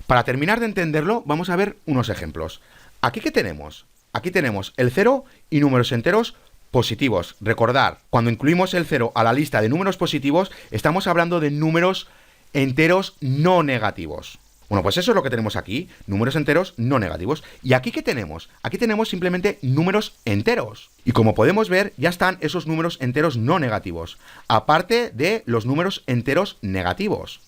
Para terminar de entenderlo, vamos a ver unos ejemplos. ¿Aquí qué tenemos? Aquí tenemos el 0 y números enteros positivos. Recordar, cuando incluimos el 0 a la lista de números positivos, estamos hablando de números enteros no negativos. Bueno, pues eso es lo que tenemos aquí, números enteros no negativos. ¿Y aquí qué tenemos? Aquí tenemos simplemente números enteros. Y como podemos ver, ya están esos números enteros no negativos, aparte de los números enteros negativos.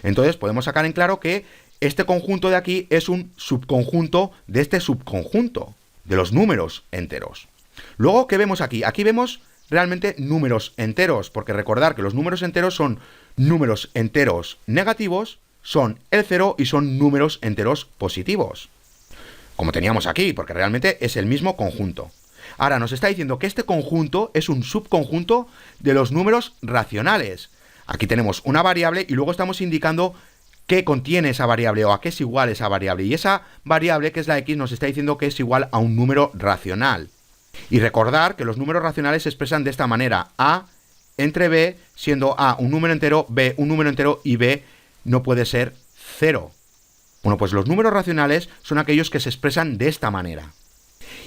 Entonces podemos sacar en claro que este conjunto de aquí es un subconjunto de este subconjunto, de los números enteros. Luego, ¿qué vemos aquí? Aquí vemos realmente números enteros, porque recordar que los números enteros son números enteros negativos, son el 0 y son números enteros positivos. Como teníamos aquí, porque realmente es el mismo conjunto. Ahora nos está diciendo que este conjunto es un subconjunto de los números racionales. Aquí tenemos una variable y luego estamos indicando qué contiene esa variable o a qué es igual esa variable. Y esa variable, que es la x, nos está diciendo que es igual a un número racional. Y recordar que los números racionales se expresan de esta manera: a entre b, siendo a un número entero, b un número entero y b no puede ser 0. Bueno, pues los números racionales son aquellos que se expresan de esta manera.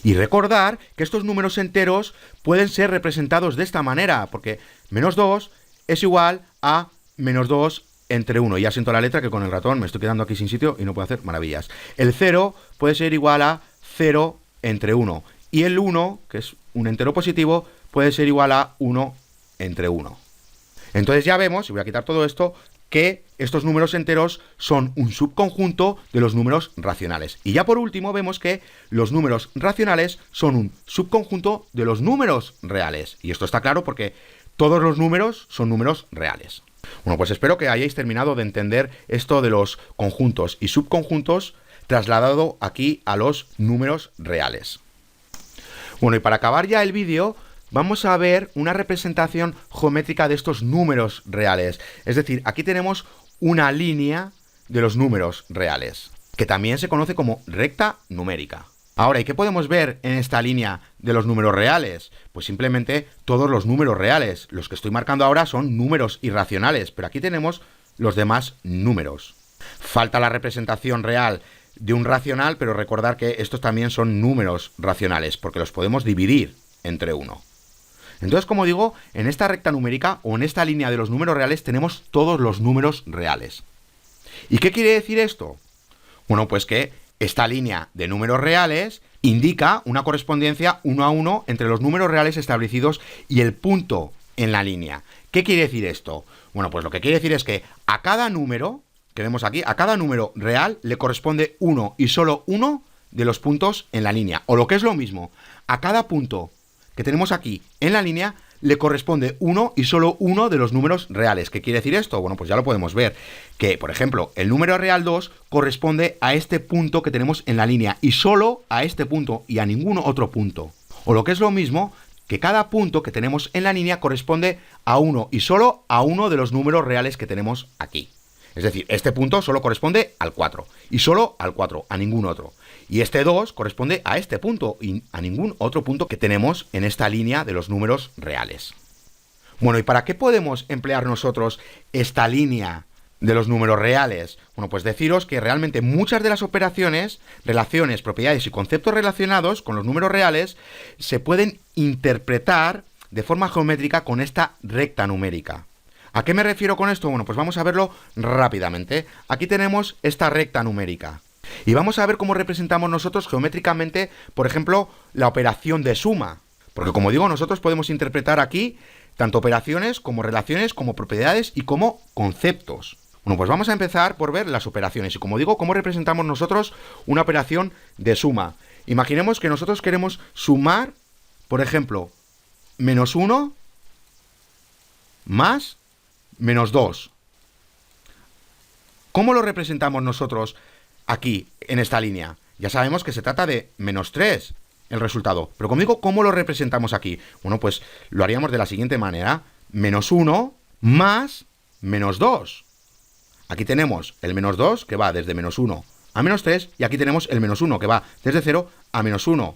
Y recordar que estos números enteros pueden ser representados de esta manera, porque menos 2 es igual a menos 2 entre 1. Ya siento la letra que con el ratón me estoy quedando aquí sin sitio y no puedo hacer maravillas. El 0 puede ser igual a 0 entre 1. Y el 1, que es un entero positivo, puede ser igual a 1 entre 1. Entonces ya vemos, y voy a quitar todo esto, que estos números enteros son un subconjunto de los números racionales. Y ya por último vemos que los números racionales son un subconjunto de los números reales. Y esto está claro porque todos los números son números reales. Bueno, pues espero que hayáis terminado de entender esto de los conjuntos y subconjuntos trasladado aquí a los números reales. Bueno, y para acabar ya el vídeo, vamos a ver una representación geométrica de estos números reales. Es decir, aquí tenemos una línea de los números reales, que también se conoce como recta numérica. Ahora, ¿y qué podemos ver en esta línea de los números reales? Pues simplemente todos los números reales. Los que estoy marcando ahora son números irracionales, pero aquí tenemos los demás números. Falta la representación real de un racional, pero recordar que estos también son números racionales, porque los podemos dividir entre 1. Entonces, como digo, en esta recta numérica o en esta línea de los números reales tenemos todos los números reales. ¿Y qué quiere decir esto? Bueno, pues que esta línea de números reales indica una correspondencia 1 a 1 entre los números reales establecidos y el punto en la línea. ¿Qué quiere decir esto? Bueno, pues lo que quiere decir es que a cada número que vemos aquí, a cada número real le corresponde uno y solo uno de los puntos en la línea. O lo que es lo mismo, a cada punto que tenemos aquí en la línea le corresponde uno y solo uno de los números reales. ¿Qué quiere decir esto? Bueno, pues ya lo podemos ver. Que, por ejemplo, el número real 2 corresponde a este punto que tenemos en la línea y solo a este punto y a ningún otro punto. O lo que es lo mismo, que cada punto que tenemos en la línea corresponde a uno y solo a uno de los números reales que tenemos aquí. Es decir, este punto solo corresponde al 4 y solo al 4, a ningún otro. Y este 2 corresponde a este punto y a ningún otro punto que tenemos en esta línea de los números reales. Bueno, ¿y para qué podemos emplear nosotros esta línea de los números reales? Bueno, pues deciros que realmente muchas de las operaciones, relaciones, propiedades y conceptos relacionados con los números reales se pueden interpretar de forma geométrica con esta recta numérica. ¿A qué me refiero con esto? Bueno, pues vamos a verlo rápidamente. Aquí tenemos esta recta numérica. Y vamos a ver cómo representamos nosotros geométricamente, por ejemplo, la operación de suma. Porque como digo, nosotros podemos interpretar aquí tanto operaciones como relaciones, como propiedades y como conceptos. Bueno, pues vamos a empezar por ver las operaciones. Y como digo, cómo representamos nosotros una operación de suma. Imaginemos que nosotros queremos sumar, por ejemplo, menos 1 más menos 2. ¿Cómo lo representamos nosotros aquí, en esta línea? Ya sabemos que se trata de menos 3, el resultado. Pero como digo, ¿cómo lo representamos aquí? Bueno, pues lo haríamos de la siguiente manera. Menos 1 más menos 2. Aquí tenemos el menos 2, que va desde menos 1 a menos 3, y aquí tenemos el menos 1, que va desde 0 a menos 1.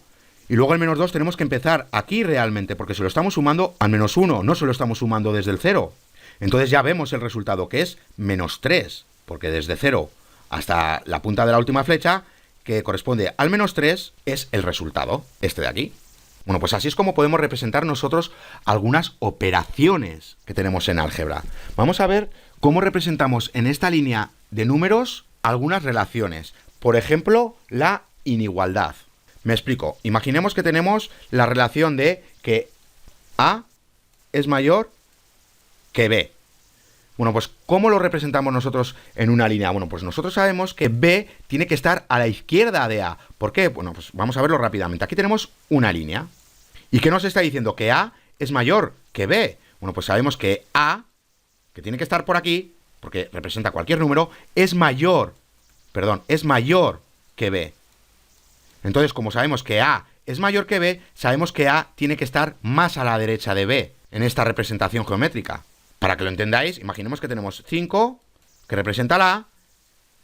Y luego el menos 2 tenemos que empezar aquí realmente, porque se lo estamos sumando al menos 1, no se lo estamos sumando desde el 0. Entonces ya vemos el resultado, que es menos 3, porque desde 0 hasta la punta de la última flecha, que corresponde al menos 3, es el resultado, este de aquí. Bueno, pues así es como podemos representar nosotros algunas operaciones que tenemos en álgebra. Vamos a ver cómo representamos en esta línea de números algunas relaciones. Por ejemplo, la inigualdad. Me explico. Imaginemos que tenemos la relación de que A es mayor que B. Bueno, pues ¿cómo lo representamos nosotros en una línea? Bueno, pues nosotros sabemos que B tiene que estar a la izquierda de A. ¿Por qué? Bueno, pues vamos a verlo rápidamente. Aquí tenemos una línea. ¿Y qué nos está diciendo? Que A es mayor que B. Bueno, pues sabemos que A, que tiene que estar por aquí, porque representa cualquier número, es mayor que B. Entonces, como sabemos que A es mayor que B, sabemos que A tiene que estar más a la derecha de B en esta representación geométrica. Para que lo entendáis, imaginemos que tenemos 5, que representa la A,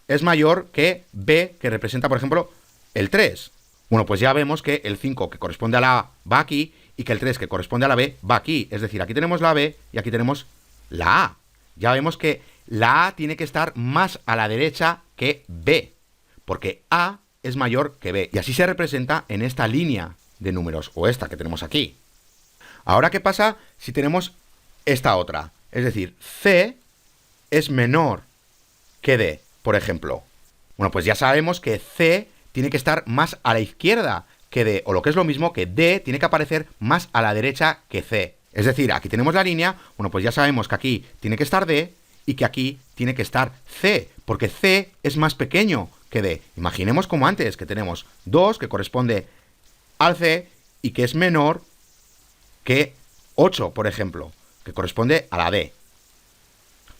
es mayor que B, que representa, por ejemplo, el 3. Bueno, pues ya vemos que el 5, que corresponde a la A, va aquí, y que el 3, que corresponde a la B, va aquí. Es decir, aquí tenemos la B y aquí tenemos la A. Ya vemos que la A tiene que estar más a la derecha que B, porque A es mayor que B. Y así se representa en esta línea de números, o esta que tenemos aquí. Ahora, ¿qué pasa si tenemos esta otra? Es decir, C es menor que D, por ejemplo. Bueno, pues ya sabemos que C tiene que estar más a la izquierda que D, o lo que es lo mismo, que D tiene que aparecer más a la derecha que C. Es decir, aquí tenemos la línea, bueno, pues ya sabemos que aquí tiene que estar D y que aquí tiene que estar C, porque C es más pequeño que D. Imaginemos como antes, que tenemos 2, que corresponde al C, y que es menor que 8, por ejemplo, que corresponde a la D.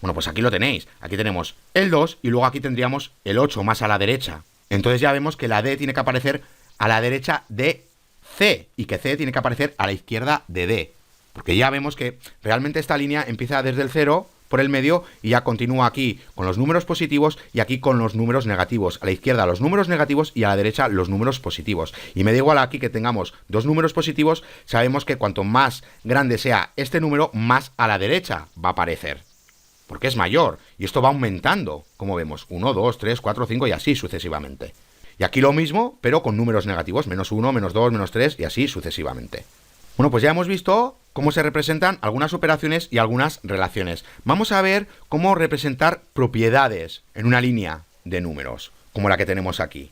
Bueno, pues aquí lo tenéis. Aquí tenemos el 2 y luego aquí tendríamos el 8 más a la derecha. Entonces ya vemos que la D tiene que aparecer a la derecha de C y que C tiene que aparecer a la izquierda de D. Porque ya vemos que realmente esta línea empieza desde el 0 por el medio y ya continúa aquí con los números positivos y aquí con los números negativos. A la izquierda los números negativos y a la derecha los números positivos. Y me da igual aquí que tengamos dos números positivos, sabemos que cuanto más grande sea este número, más a la derecha va a aparecer. Porque es mayor. Y esto va aumentando, como vemos. 1, 2, 3, 4, 5 y así sucesivamente. Y aquí lo mismo, pero con números negativos. Menos 1, menos 2, menos 3 y así sucesivamente. Bueno, pues ya hemos visto cómo se representan algunas operaciones y algunas relaciones. Vamos a ver cómo representar propiedades en una línea de números, como la que tenemos aquí.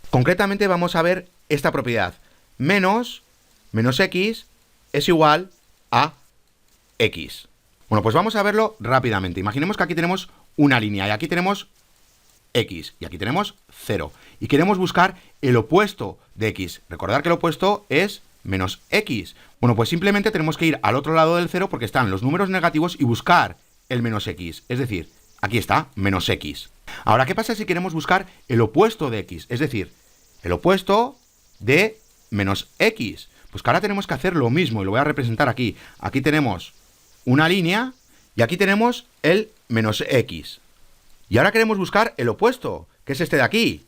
Concretamente vamos a ver esta propiedad. Menos x es igual a x. Bueno, pues vamos a verlo rápidamente. Imaginemos que aquí tenemos una línea y aquí tenemos x y aquí tenemos 0. Y queremos buscar el opuesto de x. Recordad que el opuesto es menos x. Bueno, pues simplemente tenemos que ir al otro lado del 0 porque están los números negativos y buscar el menos x. Es decir, aquí está, menos x. Ahora, ¿qué pasa si queremos buscar el opuesto de x? Es decir, el opuesto de menos x. Pues que ahora tenemos que hacer lo mismo y lo voy a representar aquí. Aquí tenemos una línea y aquí tenemos el menos x. Y ahora queremos buscar el opuesto, que es este de aquí.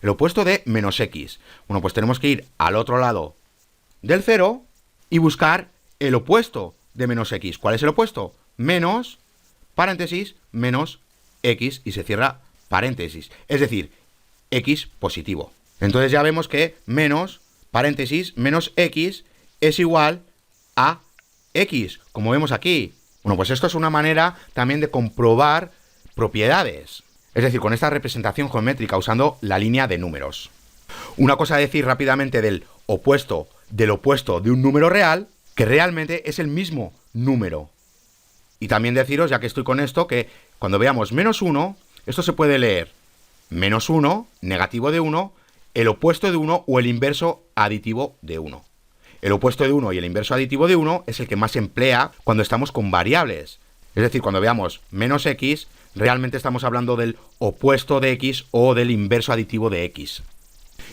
El opuesto de menos x. Bueno, pues tenemos que ir al otro lado del 0 y buscar el opuesto de menos x. ¿Cuál es el opuesto? Menos, paréntesis, menos x y se cierra paréntesis. Es decir, x positivo. Entonces ya vemos que menos, paréntesis, menos x es igual a x, como vemos aquí. Bueno, pues esto es una manera también de comprobar propiedades. Es decir, con esta representación geométrica usando la línea de números. Una cosa a decir rápidamente del opuesto de un número real, que realmente es el mismo número. Y también deciros, ya que estoy con esto, que cuando veamos menos 1, esto se puede leer menos 1, negativo de 1, el opuesto de 1 o el inverso aditivo de 1. El opuesto de 1 y el inverso aditivo de 1 es el que más se emplea cuando estamos con variables. Es decir, cuando veamos menos x, realmente estamos hablando del opuesto de x o del inverso aditivo de x.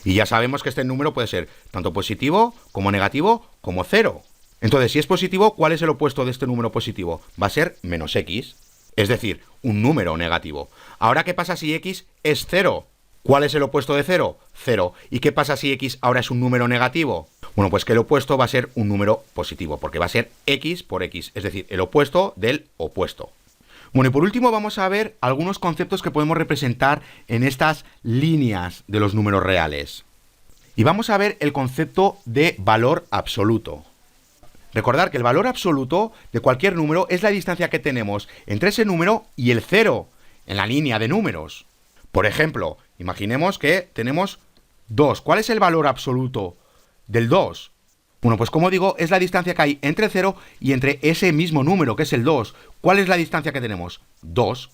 Y ya sabemos que este número puede ser tanto positivo como negativo como 0. Entonces, si es positivo, ¿cuál es el opuesto de este número positivo? Va a ser menos x, es decir, un número negativo. Ahora, ¿qué pasa si x es 0? ¿Cuál es el opuesto de 0? 0. ¿Y qué pasa si x ahora es un número negativo? Bueno, pues que el opuesto va a ser un número positivo, porque va a ser x por x, es decir, el opuesto del opuesto. Bueno, y por último vamos a ver algunos conceptos que podemos representar en estas líneas de los números reales. Y vamos a ver el concepto de valor absoluto. Recordar que el valor absoluto de cualquier número es la distancia que tenemos entre ese número y el 0 en la línea de números. Por ejemplo, imaginemos que tenemos 2. ¿Cuál es el valor absoluto del 2? Bueno, pues como digo, es la distancia que hay entre 0 y entre ese mismo número, que es el 2. ¿Cuál es la distancia que tenemos? 2.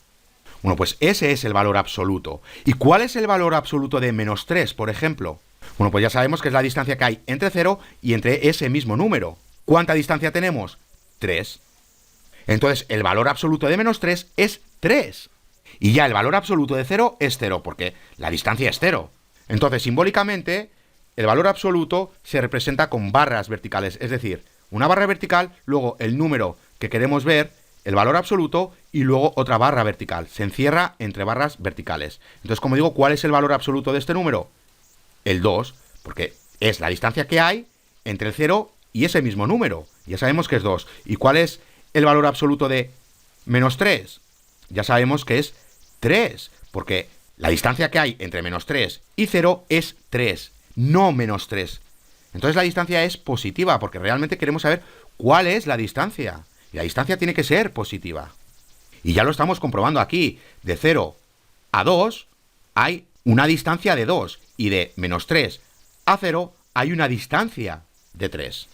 Bueno, pues ese es el valor absoluto. ¿Y cuál es el valor absoluto de menos 3, por ejemplo? Bueno, pues ya sabemos que es la distancia que hay entre 0 y entre ese mismo número. ¿Cuánta distancia tenemos? 3. Entonces, el valor absoluto de menos 3 es 3. Y ya el valor absoluto de 0 es 0, porque la distancia es 0. Entonces, simbólicamente, el valor absoluto se representa con barras verticales, es decir, una barra vertical, luego el número que queremos ver, el valor absoluto y luego otra barra vertical. Se encierra entre barras verticales. Entonces, como digo, ¿cuál es el valor absoluto de este número? El 2, porque es la distancia que hay entre el 0 y ese mismo número. Ya sabemos que es 2. ¿Y cuál es el valor absoluto de menos 3? Ya sabemos que es 3, porque la distancia que hay entre menos 3 y 0 es 3, no menos 3. Entonces la distancia es positiva, porque realmente queremos saber cuál es la distancia. Y la distancia tiene que ser positiva. Y ya lo estamos comprobando aquí. De 0 a 2 hay una distancia de 2. Y de menos 3 a 0 hay una distancia de 3.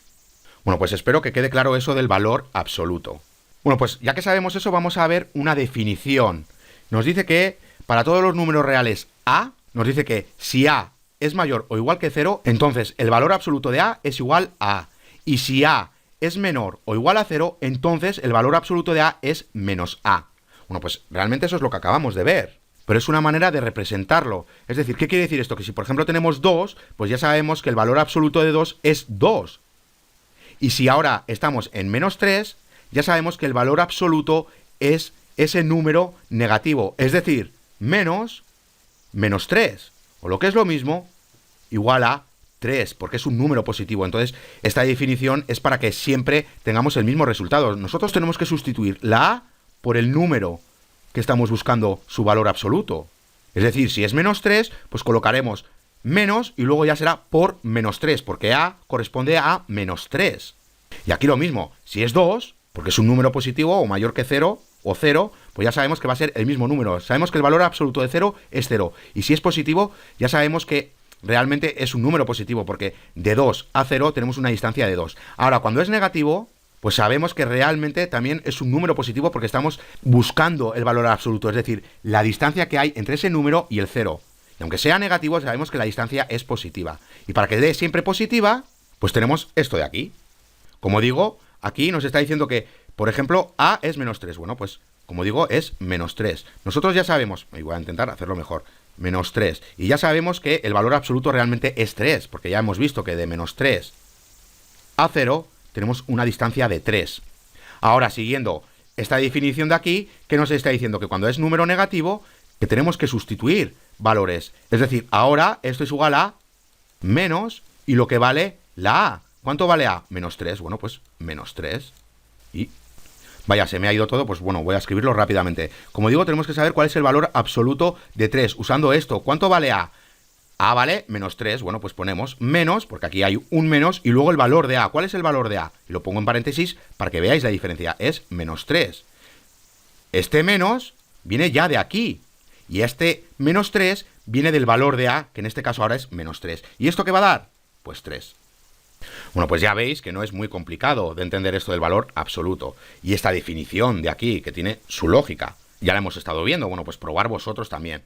Bueno, pues espero que quede claro eso del valor absoluto. Bueno, pues ya que sabemos eso, vamos a ver una definición. Nos dice que para todos los números reales A, nos dice que si A es mayor o igual que 0, entonces el valor absoluto de A es igual a A. Y si A es menor o igual a 0, entonces el valor absoluto de A es menos A. Bueno, pues realmente eso es lo que acabamos de ver. Pero es una manera de representarlo. Es decir, ¿qué quiere decir esto? Que si por ejemplo tenemos 2, pues ya sabemos que el valor absoluto de 2 es 2. Y si ahora estamos en menos 3, ya sabemos que el valor absoluto es ese número negativo. Es decir, menos 3. O lo que es lo mismo, igual a 3, porque es un número positivo. Entonces, esta definición es para que siempre tengamos el mismo resultado. Nosotros tenemos que sustituir la A por el número que estamos buscando su valor absoluto. Es decir, si es menos 3, pues colocaremos menos y luego ya será por menos 3, porque A corresponde a menos 3. Y aquí lo mismo, si es 2, porque es un número positivo o mayor que 0, o 0, pues ya sabemos que va a ser el mismo número. Sabemos que el valor absoluto de 0 es 0. Y si es positivo, ya sabemos que realmente es un número positivo, porque de 2 a 0 tenemos una distancia de 2. Ahora, cuando es negativo, pues sabemos que realmente también es un número positivo porque estamos buscando el valor absoluto, es decir, la distancia que hay entre ese número y el 0. Y aunque sea negativo, sabemos que la distancia es positiva. Y para que dé siempre positiva, pues tenemos esto de aquí. Como digo, aquí nos está diciendo que, por ejemplo, A es menos 3. Bueno, pues, como digo, es menos 3. Nosotros ya sabemos, y voy a intentar hacerlo mejor, menos 3. Y ya sabemos que el valor absoluto realmente es 3, porque ya hemos visto que de menos 3 a 0 tenemos una distancia de 3. Ahora, siguiendo esta definición de aquí, ¿qué nos está diciendo? Que cuando es número negativo, que tenemos que sustituir valores. Es decir, ahora esto es igual a menos y lo que vale la A. ¿Cuánto vale A? Menos 3. Bueno, pues menos 3. Y vaya, se me ha ido todo, pues bueno, voy a escribirlo rápidamente. Como digo, tenemos que saber cuál es el valor absoluto de 3, usando esto. ¿Cuánto vale A? A vale menos 3, bueno, pues ponemos menos, porque aquí hay un menos, y luego el valor de A. ¿Cuál es el valor de A? Y lo pongo en paréntesis para que veáis la diferencia. Es menos 3. Este menos viene ya de aquí. Y este menos 3 viene del valor de A, que en este caso ahora es menos 3. ¿Y esto qué va a dar? Pues 3. Bueno, pues ya veis que no es muy complicado de entender esto del valor absoluto. Y esta definición de aquí, que tiene su lógica, ya la hemos estado viendo. Bueno, pues probar vosotros también.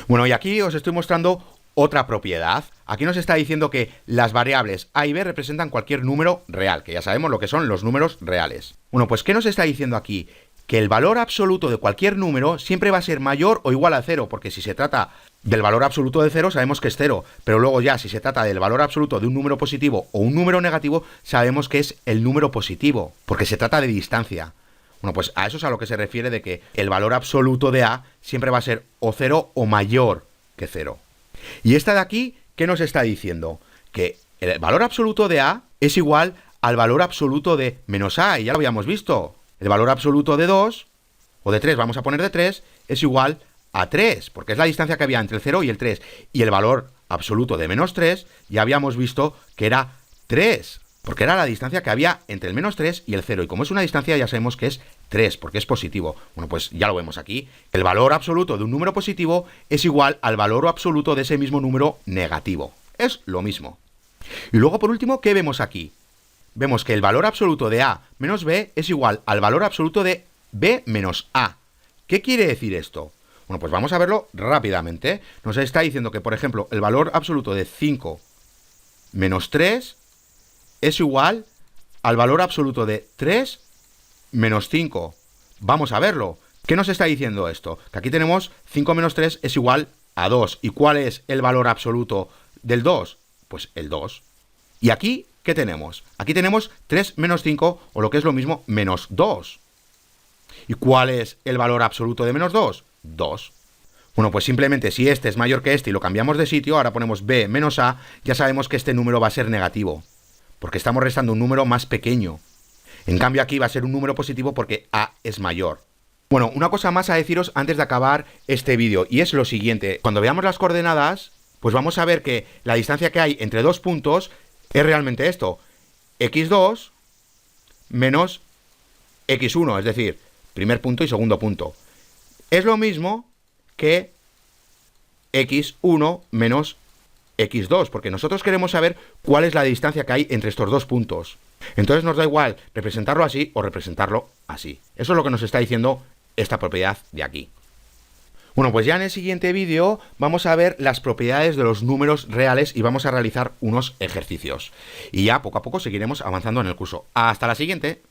Bueno, y aquí os estoy mostrando otra propiedad. Aquí nos está diciendo que las variables A y B representan cualquier número real, que ya sabemos lo que son los números reales. Bueno, pues ¿qué nos está diciendo aquí? Que el valor absoluto de cualquier número siempre va a ser mayor o igual a 0, porque si se trata del valor absoluto de 0, sabemos que es 0, pero luego ya si se trata del valor absoluto de un número positivo o un número negativo, sabemos que es el número positivo, porque se trata de distancia. Bueno, pues a eso es a lo que se refiere de que el valor absoluto de A siempre va a ser o 0 o mayor que 0. Y esta de aquí, ¿qué nos está diciendo? Que el valor absoluto de A es igual al valor absoluto de menos A, y ya lo habíamos visto. El valor absoluto de 2, o de 3, vamos a poner de 3, es igual a 3, porque es la distancia que había entre el 0 y el 3. Y el valor absoluto de menos 3, ya habíamos visto que era 3. porque era la distancia que había entre el menos 3 y el 0, y como es una distancia ya sabemos que es 3, porque es positivo. Bueno, pues ya lo vemos aquí. El valor absoluto de un número positivo es igual al valor absoluto de ese mismo número negativo. Es lo mismo. Y luego, por último, ¿qué vemos aquí? Vemos que el valor absoluto de A menos B es igual al valor absoluto de B menos A. ¿Qué quiere decir esto? Bueno, pues vamos a verlo rápidamente. Nos está diciendo que, por ejemplo, el valor absoluto de 5 menos 3 es igual al valor absoluto de 3 menos 5. Vamos a verlo. ¿Qué nos está diciendo esto? Que aquí tenemos 5 menos 3 es igual a 2. ¿Y cuál es el valor absoluto del 2? Pues el 2. ¿Y aquí qué tenemos? Aquí tenemos 3 menos 5, o lo que es lo mismo, menos 2. ¿Y cuál es el valor absoluto de menos 2? 2. Bueno, pues simplemente si este es mayor que este y lo cambiamos de sitio, ahora ponemos B menos A, ya sabemos que este número va a ser negativo, porque estamos restando un número más pequeño. En cambio aquí va a ser un número positivo porque A es mayor. Bueno, una cosa más a deciros antes de acabar este vídeo, y es lo siguiente. Cuando veamos las coordenadas, pues vamos a ver que la distancia que hay entre dos puntos es realmente esto. x2 menos x1, es decir, primer punto y segundo punto. Es lo mismo que x1 menos x2, porque nosotros queremos saber cuál es la distancia que hay entre estos dos puntos. Entonces nos da igual representarlo así o representarlo así. Eso es lo que nos está diciendo esta propiedad de aquí. Bueno, pues ya en el siguiente vídeo vamos a ver las propiedades de los números reales y vamos a realizar unos ejercicios. Y ya poco a poco seguiremos avanzando en el curso. ¡Hasta la siguiente!